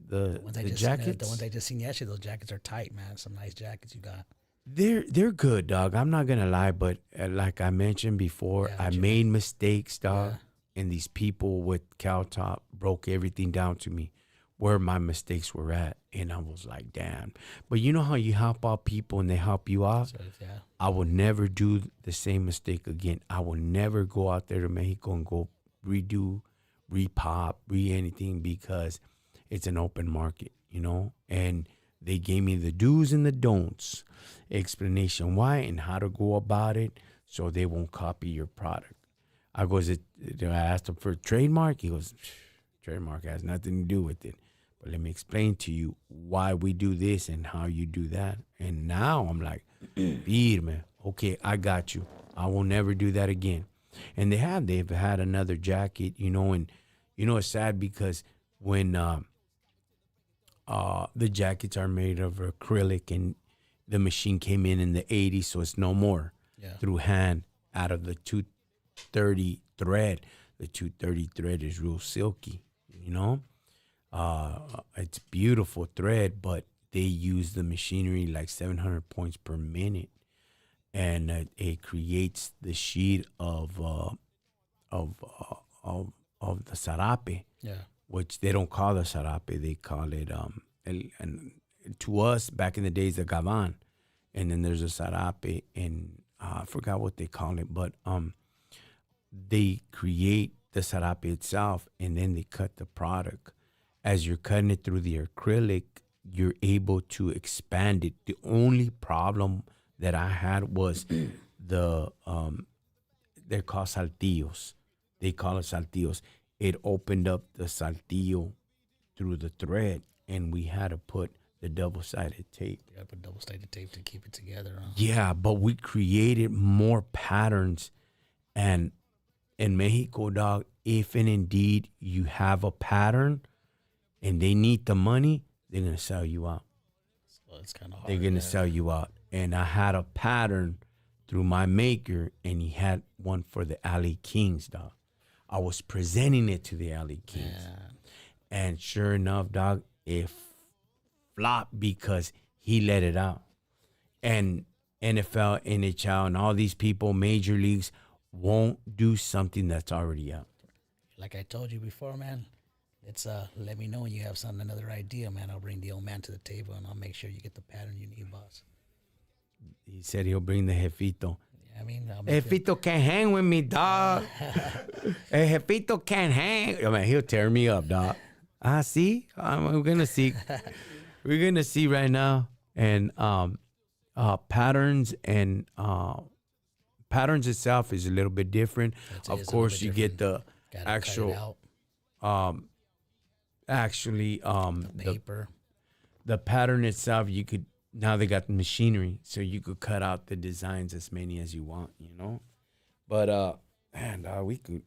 Ones I the just jackets. Seen, the ones I just seen yesterday, those jackets are tight, man. Some nice jackets you got. They're good, dog. I'm not gonna lie, but like I mentioned before, Yeah, I what you made mistakes, dog. Yeah. And these people with cow top broke everything down to me, where my mistakes were at, and I was like, damn. But you know how you help out people and they help you out. So yeah, I will never do the same mistake again. I will never go out there to Mexico and go redo, repop, anything, because it's an open market, you know? And they gave me the do's and the don'ts, explanation why and how to go about it so they won't copy your product. I asked him for a trademark. He goes, trademark has nothing to do with it. But let me explain to you why we do this and how you do that. And now I'm like, firme. Okay, I got you. I will never do that again. And they've had another jacket, you know, and you know, it's sad because when the jackets are made of acrylic and the machine came in the 80s, so it's no more. Yeah. Through hand out of the 230 thread. The 230 thread is real silky, you know? It's beautiful thread, but they use the machinery like 700 points per minute. and it creates the sheet of the sarape, which they don't call the sarape, they call it and to us back in the days the gavan, and then there's a sarape, and I forgot what they call it, but they create the sarape itself, and then they cut the product. As you're cutting it through the acrylic, you're able to expand it. The only problem that I had was they're called saltillos. They call it saltillos. It opened up the saltillo through the thread, and we had to put the double-sided tape. Yeah, put double-sided tape to keep it together. Huh? Yeah, but we created more patterns, and in Mexico, dog, if and indeed you have a pattern and they need the money, they're going to sell you out. So it's kind of hard. They're going to sell you out. And I had a pattern through my maker, and he had one for the Alley Kings, dog. I was presenting it to the Alley Kings. Man. And sure enough, dog, it flopped because he let it out. And NFL, NHL, and all these people, major leagues, won't do something that's already out. Like I told you before, man, it's let me know when you have another idea, man. I'll bring the old man to the table, and I'll make sure you get the pattern you need, boss. He said he'll bring the jefito. Yeah, I mean, Jefito can't hang with me, dog. Jefito can't hang. I mean, he'll tear me up, dog. See? We're gonna see. We're gonna see right now, and patterns and patterns itself is a little bit different. Of course, you get the actual, the paper. The pattern itself. You could now they got the machinery, so you could cut out the designs as many as you want, you know. But man, we could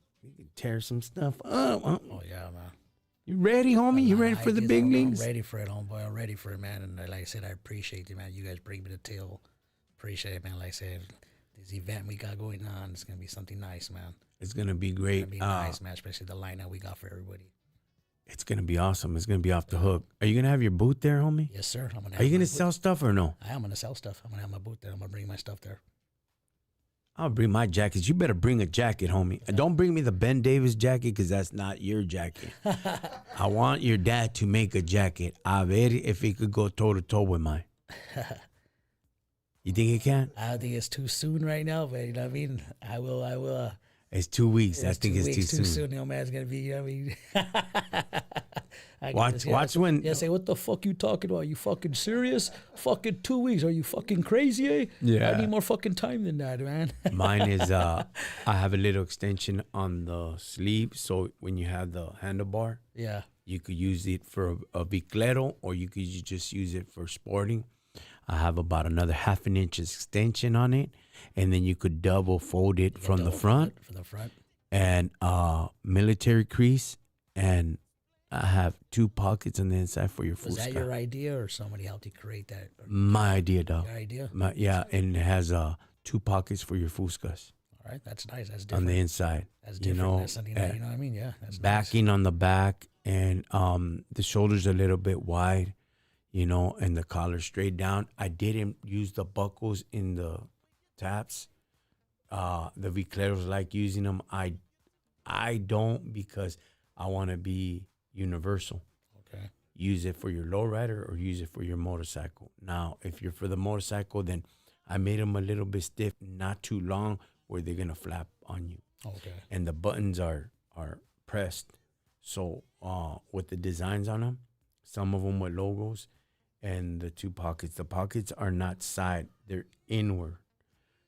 tear some stuff up. Oh yeah, man. You ready, homie? You ready for the big leagues? I'm ready for it, homeboy. I'm ready for it, man. And like I said, I appreciate you, man. You guys bring me the tail. Appreciate it, man. Like I said, this event we got going on, it's gonna be something nice, man. It's gonna be great. It's gonna be nice, man. Especially the lineup we got for everybody. It's gonna be awesome. It's gonna be off the hook. Are you gonna have your booth there, homie? Yes, sir. Are you gonna sell stuff or no? I am gonna sell stuff. I'm gonna have my booth there. I'm gonna bring my stuff there. I'll bring my jackets. You better bring a jacket, homie. Yeah. Don't bring me the Ben Davis jacket because that's not your jacket. I want your dad to make a jacket. A ver if he could go toe to toe with mine. You think he can? I think it's too soon right now, but you know what I mean. I will. It's 2 weeks. I think it's too soon. No man's gonna be. You know what I mean. Watch when. Yeah, say what the fuck you talking about? Are you fucking serious? Fucking 2 weeks? Are you fucking crazy? Eh? Yeah. I need more fucking time than that, man. Mine is. I have a little extension on the sleeve, so when you have the handlebar, yeah, you could use it for a biciclero, or you could just use it for sporting. I have about another 1/2 inch extension on it, and then you could double fold it from the front. From the front. And military crease, and I have 2 pockets on the inside for your fusca. Was that your idea, or somebody helped you create that? My idea, dog. Your idea? Yeah, and it has 2 pockets for your fuscas. All right, that's nice. That's different. On the inside. That's different. You know, that's something that, you know what I mean? Yeah, that's backing nice. on the back, and the shoulders a little bit wide, you know, and the collar straight down. I didn't use the buckles in the taps. The Vicleros like using them. I don't, because I want to be universal. Okay. Use it for your lowrider or use it for your motorcycle. Now, if you're for the motorcycle, then I made them a little bit stiff, not too long, where they're gonna flap on you. Okay. And the buttons are pressed. So with the designs on them, some of them with logos, and the 2 pockets. The pockets are not side; they're inward.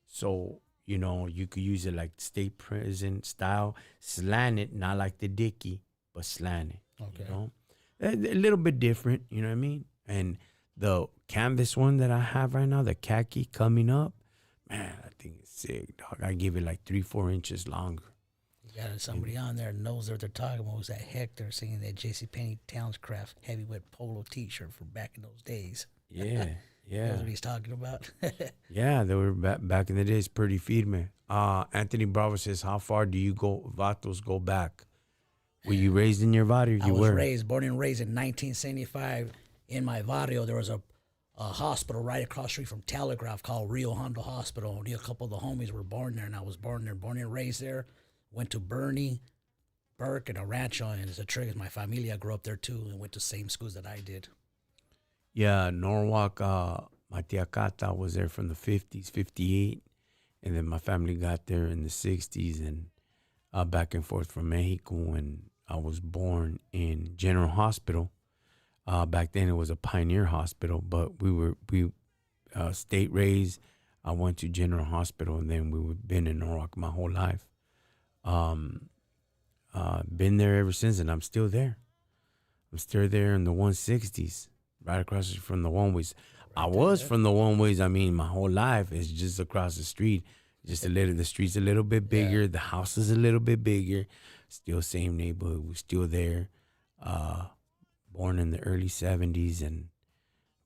So, you know, you could use it like state prison style, slant it, not like the Dickie, but slant it. Okay. You know? A little bit different, you know what I mean? And the canvas one that I have right now, the khaki coming up, man, I think it's sick, dog. I give it like 3-4 inches longer. You got somebody on there knows what they're talking about. Was that Hector singing that JCPenney Townscraft heavyweight polo T-shirt from back in those days? Yeah. Yeah. That's what he's talking about. Yeah, they were back in the days, pretty firme. Anthony Bravo says, how far do you Vatos go back? Were you raised in your barrio? I was born and raised in 1975. In my barrio, there was a hospital right across the street from Telegraph called Rio Hondo Hospital. A couple of the homies were born there, and I was born there, born and raised there. Went to Bernie, Burke, and a Rancho, and as a trick, my familia grew up there too, and went to the same schools that I did. Yeah, Norwalk, my tia Cata was there from the 50s, 58. And then my family got there in the 60s and back and forth from Mexico. And I was born in General Hospital. Back then it was a Pioneer Hospital, but we state raised. I went to General Hospital, and then we've been in Norwalk my whole life. Been there ever since, and I'm still there. I'm still there in the 160s, right across from the one-ways. I was from the one-ways. I mean, my whole life is just across the street. Just a little. The street's a little bit bigger. Yeah. The house is a little bit bigger. Still same neighborhood. We're still there. Born in the early 70s, and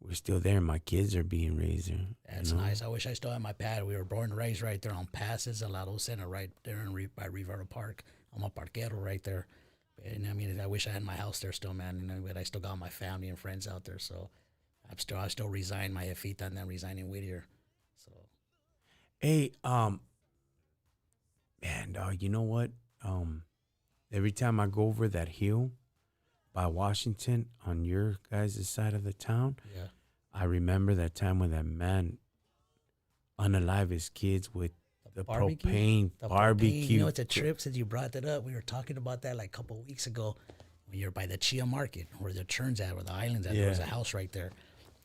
we're still there. My kids are being raised there. That's nice. I wish I still had my pad. We were born and raised right there on Passes, Alado Center, right there by Rivera Park. I'm a parquero right there. And I mean, I wish I had my house there still, man. You know, but I still got my family and friends out there. So I still resign my Jefita and then resign in Whittier. So, hey, man, dog, you know what? Every time I go over that hill by Washington on your guys' side of the town, yeah, I remember that time when that man unalived his kids with the propane barbecue. You know, it's a trip since you brought that up. We were talking about that like a couple of weeks ago when you're by the Chia Market where the turns at, where the islands at. Yeah. There was a house right there.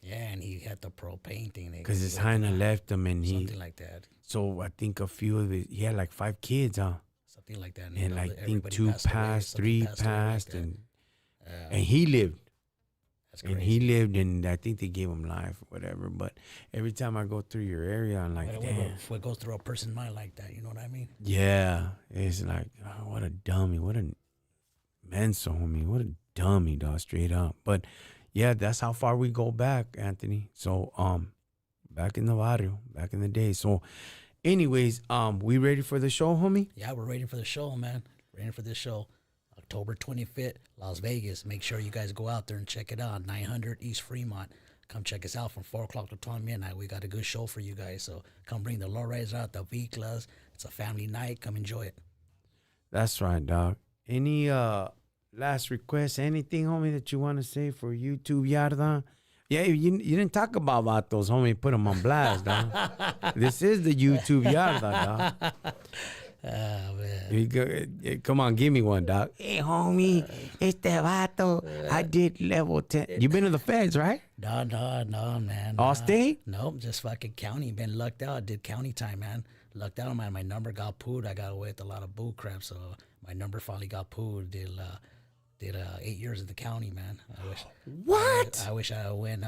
Yeah, and he had the propane thing. Because his hyena left him, and something like that. So I think a few of it, he had like 5 kids, huh? Something like that. And I think 2 passed, 3 passed, like and he lived. That's crazy. And he lived, and I think they gave him life or whatever. But every time I go through your area, I'm like, damn. What goes through a person's mind like that, you know what I mean? Yeah. It's like, oh, what a dummy. What a menso, homie. What a dummy, dog, straight up. But, yeah, that's how far we go back, Anthony. So, back in the barrio, back in the day. So, anyways, we ready for the show, homie? Yeah, we're ready for the show, man. Ready for this show. October 25th, Las Vegas. Make sure you guys go out there and check it out. 900 East Fremont. Come check us out from 4 o'clock to 12 midnight. We got a good show for you guys. So come bring the lowriders out, the V-Class. It's a family night. Come enjoy it. That's right, dog. Any last requests, anything, homie, that you want to say for YouTube, Yarda? Yeah, you didn't talk about vatos, homie. Put them on blast, dog. This is the YouTube Yarda, dog. Oh, man. Come on, give me one, dog. Hey, homie, este vato. I did level 10. You been to the feds, right? No, man. All state? Nope, just fucking county. Been lucked out. Did county time, man. Lucked out, man. My number got pulled. I got away with a lot of bull crap, so my number finally got pulled. Did 8 years in the county, man. What? I wish I went.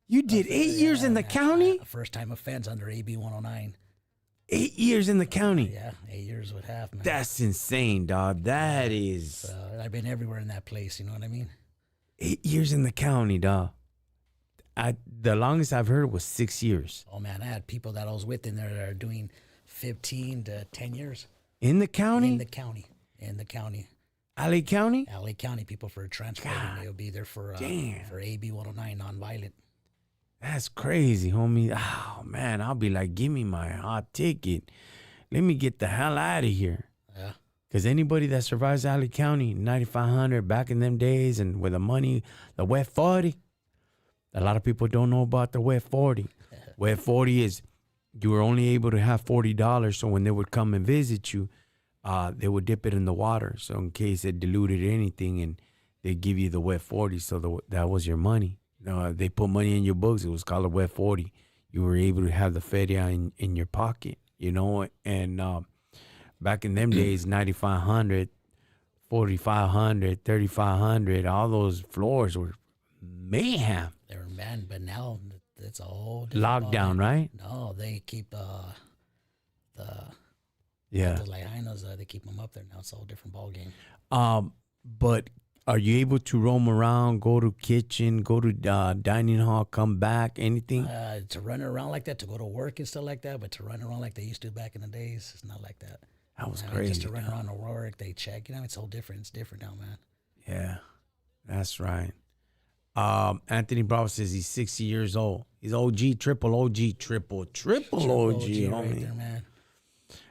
You did 8 years in the county? First time offense under AB 109. 8 years in the county. Yeah, 8 years with half, man. That's insane, dog. That is. I've been everywhere in that place. You know what I mean? 8 years in the county, dog. The longest I've heard was 6 years. Oh man, I had people that I was with in there that are doing 15 to 10 years. In the county? In the county. LA County? LA County people for transporting. They'll be there for AB 109 nonviolent. That's crazy, homie. Oh, man, I'll be like, give me my hot ticket. Let me get the hell out of here. Yeah. Because anybody that survives LA County, 9,500 back in them days and with the money, the wet 40, a lot of people don't know about the wet 40. Wet 40 is you were only able to have $40, so when they would come and visit you, they would dip it in the water. So in case it diluted anything, and they'd give you the wet 40, so that was your money. They put money in your books. It was called a wet 40. You were able to have the feria in your pocket, you know. And back in them days, 9,500, 4,500, 3,500, all those floors were mayhem. They were man, but now it's a whole lockdown, right? No, they keep the Lainos, they keep them up there now. It's a whole different ball game. But are you able to roam around, go to kitchen, go to dining hall, come back, anything? To run around like that, to go to work and stuff like that, but to run around like they used to back in the days, it's not like that. That was crazy. Just to run around to work, they check. It's all different. It's different now, man. Yeah, that's right. Anthony Bravo says he's 60 years old. He's OG, triple OG, triple OG, homie. Right there, man.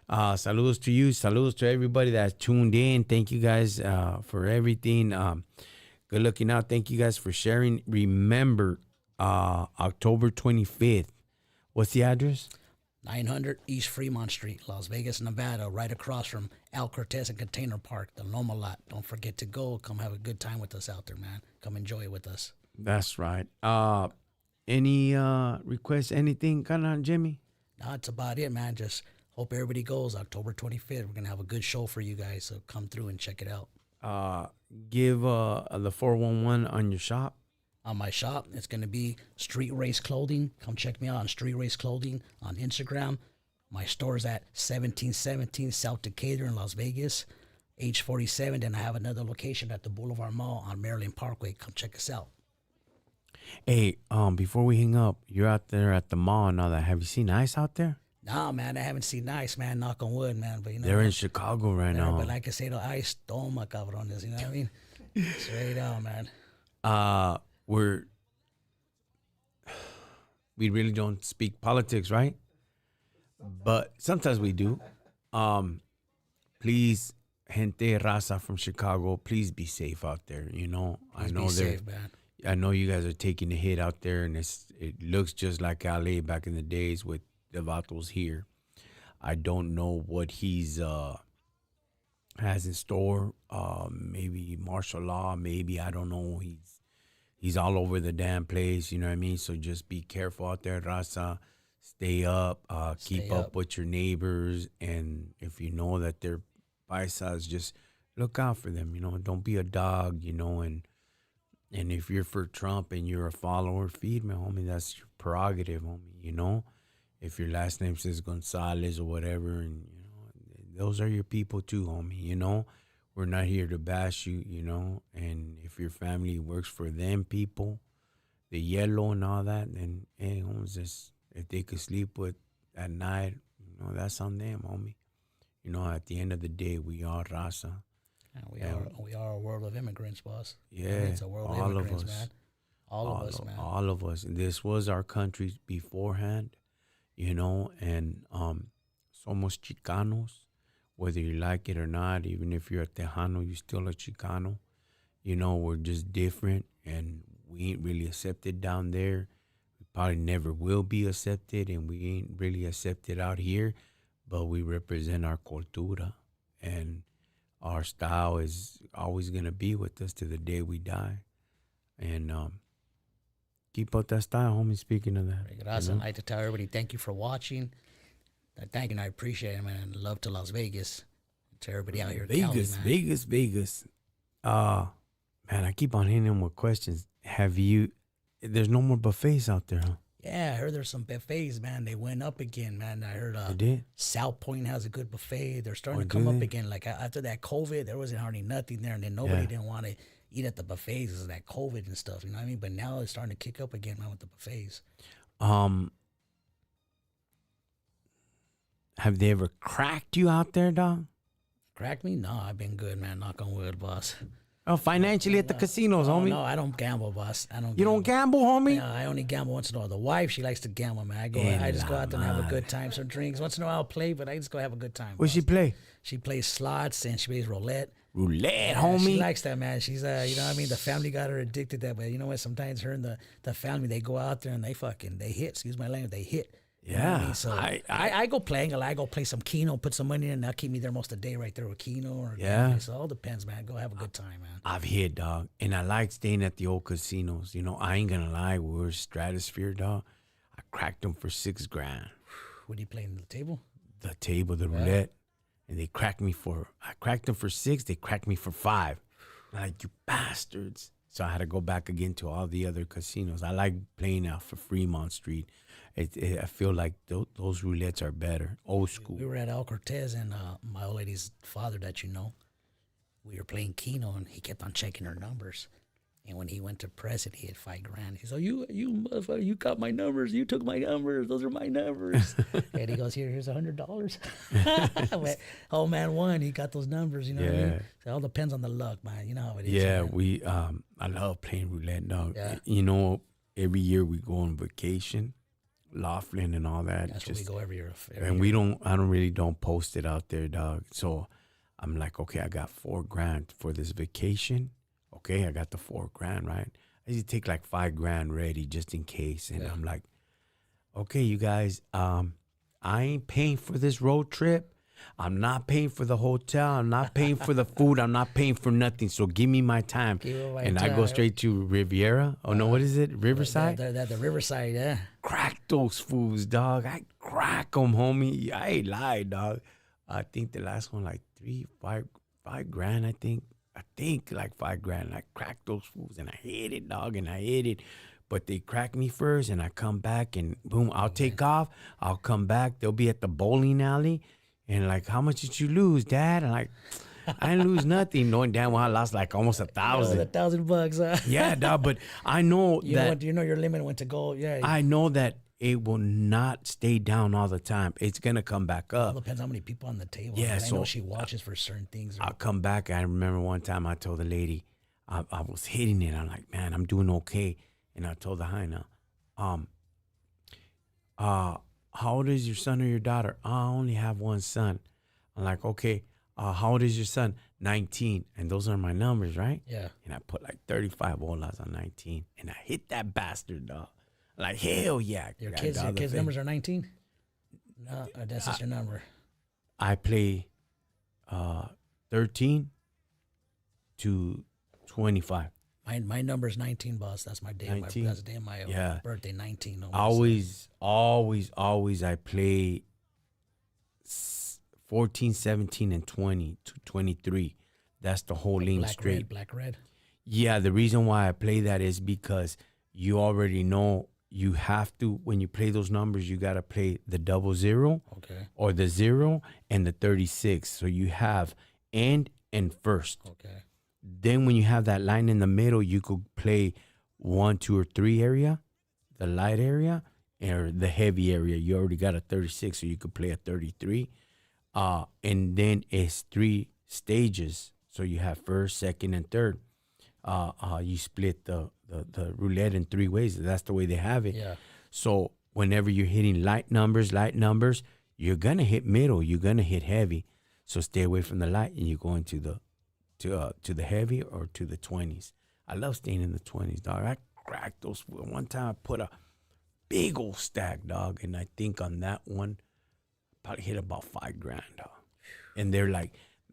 Saludos to you. Saludos to everybody that's tuned in. Thank you guys for everything. Good looking out. Thank you guys for sharing. Remember, October 25th. What's the address? 900 East Fremont Street, Las Vegas, Nevada, right across from Al Cortez and Container Park, the Loma Lot. Don't forget to go. Come have a good time with us out there, man. Come enjoy it with us. That's right. Any requests, anything, kind of, Jimmy? No, that's about it, man. Just hope everybody goes October 25th. We're going to have a good show for you guys, so come through and check it out. Give the 411 on your shop. On my shop, it's going to be Street Race Clothing. Come check me out on Street Race Clothing on Instagram. My store is at 1717 South Decatur in Las Vegas, age 47. Then I have another location at the Boulevard Mall on Maryland Parkway. Come check us out. Hey, before we hang up, you're out there at the mall and all that. Have you seen Ice out there? Nah, man, I haven't seen Ice, man. Knock on wood, man. But you know, they're in Chicago right now. But like I say, the Ice, toma cabrones. You know what I mean? Straight out, man. We really don't speak politics, right? But sometimes we do. Please, gente raza from Chicago, please be safe out there. You know, Please be safe, man. I know you guys are taking a hit out there, and it looks just like LA back in the days with the Vatos here. I don't know what he's has in store. Maybe martial law, maybe, I don't know. He's all over the damn place, you know what I mean? So just be careful out there, raza. Stay up, keep up with your neighbors, and if you know that they're paisas, just look out for them, you know. Don't be a dog, you know, and if you're for Trump and you're a follower, feed me, homie. That's your prerogative, homie, you know. If your last name says Gonzalez or whatever, and, you know, those are your people too, homie, you know. We're not here to bash you, you know. And if your family works for them people, the yellow and all that, then, hey, homies, just, if they could sleep with at night, you know, that's on them, homie. You know, at the end of the day, we are raza. We are a world of immigrants, boss. Yeah, it's a world of immigrants, man. All of us, man. All of us. And this was our country beforehand, you know, and somos Chicanos, whether you like it or not. Even if you're a Tejano, you're still a Chicano. You know, we're just different, and we ain't really accepted down there. We probably never will be accepted, and we ain't really accepted out here, but we represent our cultura, and our style is always going to be with us to the day we die. And keep up that style, homie, speaking of that. Gracias. I'd like to tell everybody, thank you for watching. Thank you, and I appreciate it, man. Love to Las Vegas. To everybody out here in Cali, man. Vegas. Man, I keep on hitting them with questions. There's no more buffets out there, huh? Yeah, I heard there's some buffets, man. They went up again, man. I heard They did? South Point has a good buffet. They're starting to come up again. Like after that COVID, there wasn't hardly nothing there, and then nobody didn't want to eat at the buffets because of that COVID and stuff. You know what I mean? But now it's starting to kick up again, man, with the buffets. Have they ever cracked you out there, dog? Cracked me? No, I've been good, man. Knock on wood, boss. Oh, financially at the casinos, homie. No, I don't gamble, boss. You don't gamble, homie? No, I only gamble once in a while. The wife, she likes to gamble, man. I just go out there and have a good time, some drinks. Once in a while I'll play, but I just go have a good time. What she play? She plays slots and she plays roulette. Homie. She likes that, man. She's you know what I mean? The family got her addicted to that, but you know what? Sometimes her and the family, they go out there and they hit. Excuse my language, they hit. Yeah. You know what I mean? So I go playing. I go play some Keno, put some money in, and that'll keep me there most of the day right there with Keno. Or so it all depends, man. Go have a good time, man. I've hit, dog. And I like staying at the old casinos. You know, I ain't gonna lie. We were Stratosphere, dog. I cracked them for $6,000. What are you playing, the table? The table, the roulette. And I cracked them for $6. They cracked me for $5. I'm like, you bastards. So I had to go back again to all the other casinos. I like playing out for Fremont Street. I feel like those roulettes are better, old school. We were at Al Cortez, and my old lady's father that you know, we were playing Keno, and he kept on checking her numbers. And when he went to press it, he had $5,000. He's like, you motherfucker, you got my numbers. You took my numbers. Those are my numbers. And he goes, here's $100. But, oh man, won. He got those numbers. You know what I mean? So it all depends on the luck, man. You know how it is. Yeah, man. I love playing roulette, dog. Yeah. You know, every year we go on vacation, Laughlin and all that. That's where we go every year. And I don't post it out there, dog. So I'm like, okay, I got $4,000 for this vacation. Okay, I got the $4,000, right? I used to take like $5,000 ready just in case. And I'm like, okay, you guys, I ain't paying for this road trip. I'm not paying for the hotel. I'm not paying for the food. I'm not paying for nothing. So give me my time. I go straight to Riviera. Oh, no, what is it? Riverside? The Riverside, yeah. Crack those fools, dog. I crack them, homie. I ain't lied, dog. I think the last one, like $5,000, I think. Like $5,000. I cracked those fools and I hit it, dog, and I hit it. But they crack me first and I come back and boom, I'll take off. I'll come back. They'll be at the bowling alley and like, how much did you lose, Dad? And like, I didn't lose nothing. Knowing damn well I lost like almost $1,000. $1,000, huh? Yeah, dog. But I know you know your limit went to gold. Yeah. I know that it will not stay down all the time. It's gonna come back up. It depends how many people on the table. Yeah, I know she watches for certain things. I'll come back. I remember one time I told the lady, I was hitting it. I'm like, man, I'm doing okay. And I told the hyena, how old is your son or your daughter? I only have one son. I'm like, okay, how old is your son? 19. And those are my numbers, right? Yeah. And I put like 35 bolas on 19. And I hit that bastard, dog. Like, hell yeah. Your kids' numbers are 19? No, that's just your number. I play 13 to 25. My number is 19, boss. That's my day. 19? That's the day of my birthday, 19. Always I play 14, 17, and 20 to 23. That's the whole lane straight. Black, red. Yeah, the reason why I play that is because you already know you have to, when you play those numbers, you got to play the 00, okay, or the 0 and the 36. So you have end and first. Okay. Then when you have that line in the middle, you could play 1, 2, or 3 area, the light area, or the heavy area. You already got a 36, so you could play a 33. And then it's 3 stages. So you have first, second, and third. You split the roulette in 3 ways. That's the way they have it. Yeah. So whenever you're hitting light numbers, you're gonna hit middle. You're gonna hit heavy. So stay away from the light, and you go into the to the heavy or to the 20s. I love staying in the 20s, dog. I cracked those. One time I put a big old stack, dog, and I think on that one, probably hit about $5,000, dog. And they're like,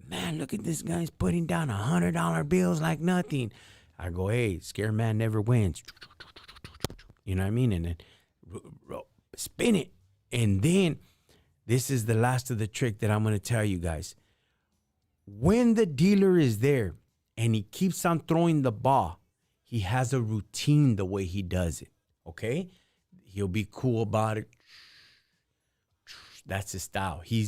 man, look at this guy's putting down $100 bills like nothing. I go, hey, scare man never wins. You know what I mean? And then spin it. And then this is the last of the trick that I'm going to tell you guys. When the dealer is there and he keeps on throwing the ball, he has a routine the way he does it, okay? He'll be cool about it. That's his style. He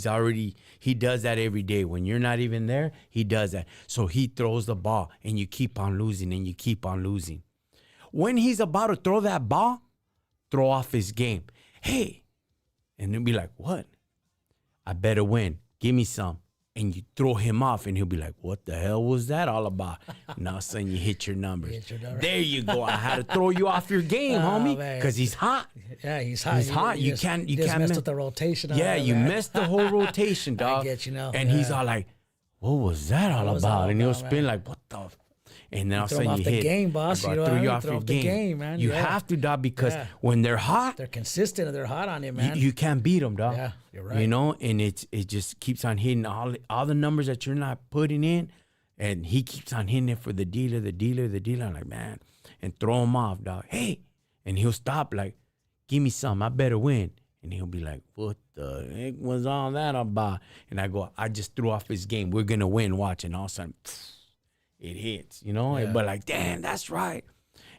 does that every day. When you're not even there, he does that. So he throws the ball and you keep on losing and you keep on losing. When he's about to throw that ball, throw off his game. Hey, and he'll be like, what? I better win. Give me some. And you throw him off and he'll be like, what the hell was that all about? And all of a sudden you hit your numbers. There you go. I had to throw you off your game, homie, because he's hot. Yeah, he's hot. He's hot. You can't mess with the rotation. Yeah, you messed the whole rotation, dog. I get you now. And he's all like, what was that all about? And he'll spin like, what the? And then all of a sudden you hit. The game, boss. You threw you off your game, man. You have to, dog, because when they're hot, they're consistent and they're hot on you, man. You can't beat them, dog. Yeah, you're right. You know, and it just keeps on hitting all the numbers that you're not putting in, and he keeps on hitting it for the dealer. I'm like, man, and throw him off, dog. Hey, and he'll stop like, give me some. I better win. And he'll be like, what the heck was all that about? And I go, I just threw off his game. We're gonna win. Watch, and all of a sudden, it hits, you know? Yeah. But like, damn, that's right.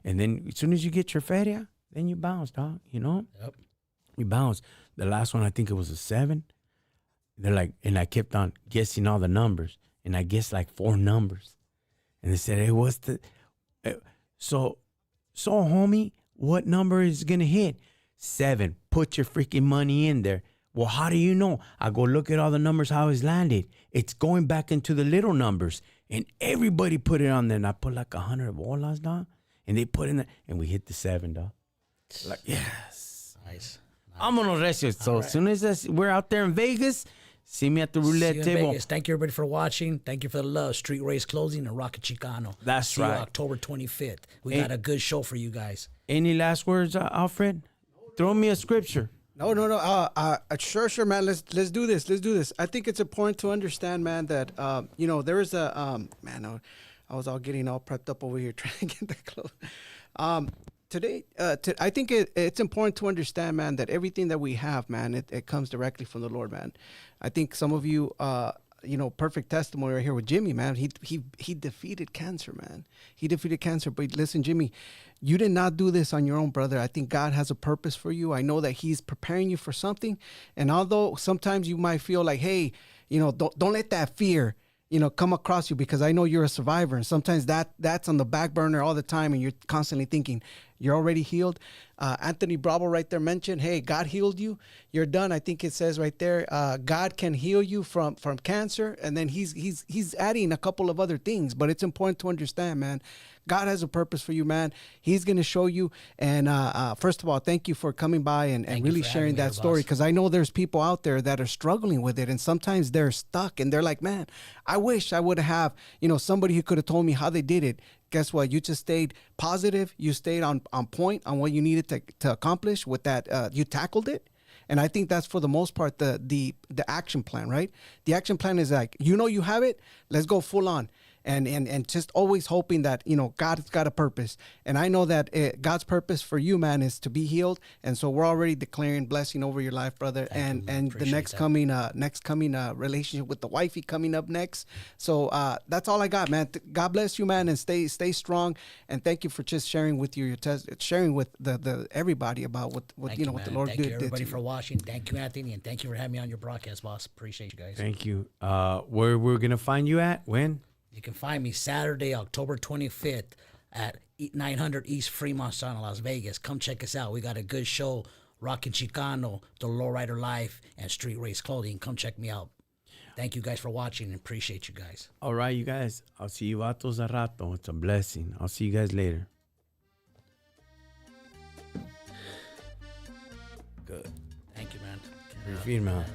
And then as soon as you get your feria, then you bounce, dog, you know? Yep. You bounce. The last one, I think it was a 7. They're like, and I kept on guessing all the numbers. And I guessed like 4 numbers. And they said, hey, what's the, So, homie, what number is going to hit? 7. Put your freaking money in there. Well, how do you know? I go look at all the numbers, how it's landed. It's going back into the little numbers. And everybody put it on there. And I put like 100 bolas, dog. And they put in there. And we hit the 7, dog. Like, yes. Nice. Vámonos, Recio. So as soon as we're out there in Vegas, see me at the roulette table. Vegas. Thank you, everybody, for watching. Thank you for the love. Street Race Clothing and Rockin Chicano. That's see right. You October 25th. We got a good show for you guys. Any last words, Alfred? Throw me a scripture. No. Sure, man. Let's do this. I think it's important to understand, man, that there is a man. I was all getting all prepped up over here trying to get the clothes. Today, I think it's important to understand, man, that everything that we have, man, it comes directly from the Lord, man. I think some of you, perfect testimony right here with Jimmy, man. He defeated cancer, man. He defeated cancer. But listen, Jimmy, you did not do this on your own, brother. I think God has a purpose for you. I know that He's preparing you for something. And although sometimes you might feel like, hey, don't let that fear, come across you, because I know you're a survivor. And sometimes that's on the back burner all the time. And you're constantly thinking you're already healed. Anthony Bravo right there mentioned, hey, God healed you. You're done. I think it says right there, God can heal you from cancer. And then he's adding a couple of other things. But it's important to understand, man, God has a purpose for you, man. He's going to show you. And first of all, thank you for coming by and really sharing that story, because I know there's people out there that are struggling with it. And sometimes they're stuck and they're like, man, I wish I would have, somebody who could have told me how they did it. Guess what? You just stayed positive. You stayed on point on what you needed to accomplish with that. You tackled it. And I think that's, for the most part, the action plan, right? The action plan is like, you have it. Let's go full on. And just always hoping that, God's got a purpose. And I know that God's purpose for you, man, is to be healed. And so we're already declaring blessing over your life, brother. And the next coming relationship with the wifey coming up next. So that's all I got, man. God bless you, man, and stay strong. And thank you for just sharing with your sharing with the everybody about what what the Lord did. Thank you, everybody, for watching. Thank you, Anthony, and thank you for having me on your broadcast, boss. Appreciate you guys. Thank you. Where we're gonna find you at? When? You can find me Saturday, October 25th at 900 East Fremont Street in Las Vegas. Come check us out. We got a good show. Rockin Chicano, The Lowrider Life, and Street Race Clothing. Come check me out. Thank you guys for watching, and appreciate you guys. All right, you guys. I'll see you vatos a rato. It's a blessing. I'll see you guys later. Good. Thank you, man. Firma.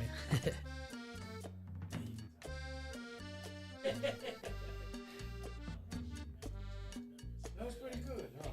That was pretty good. Huh?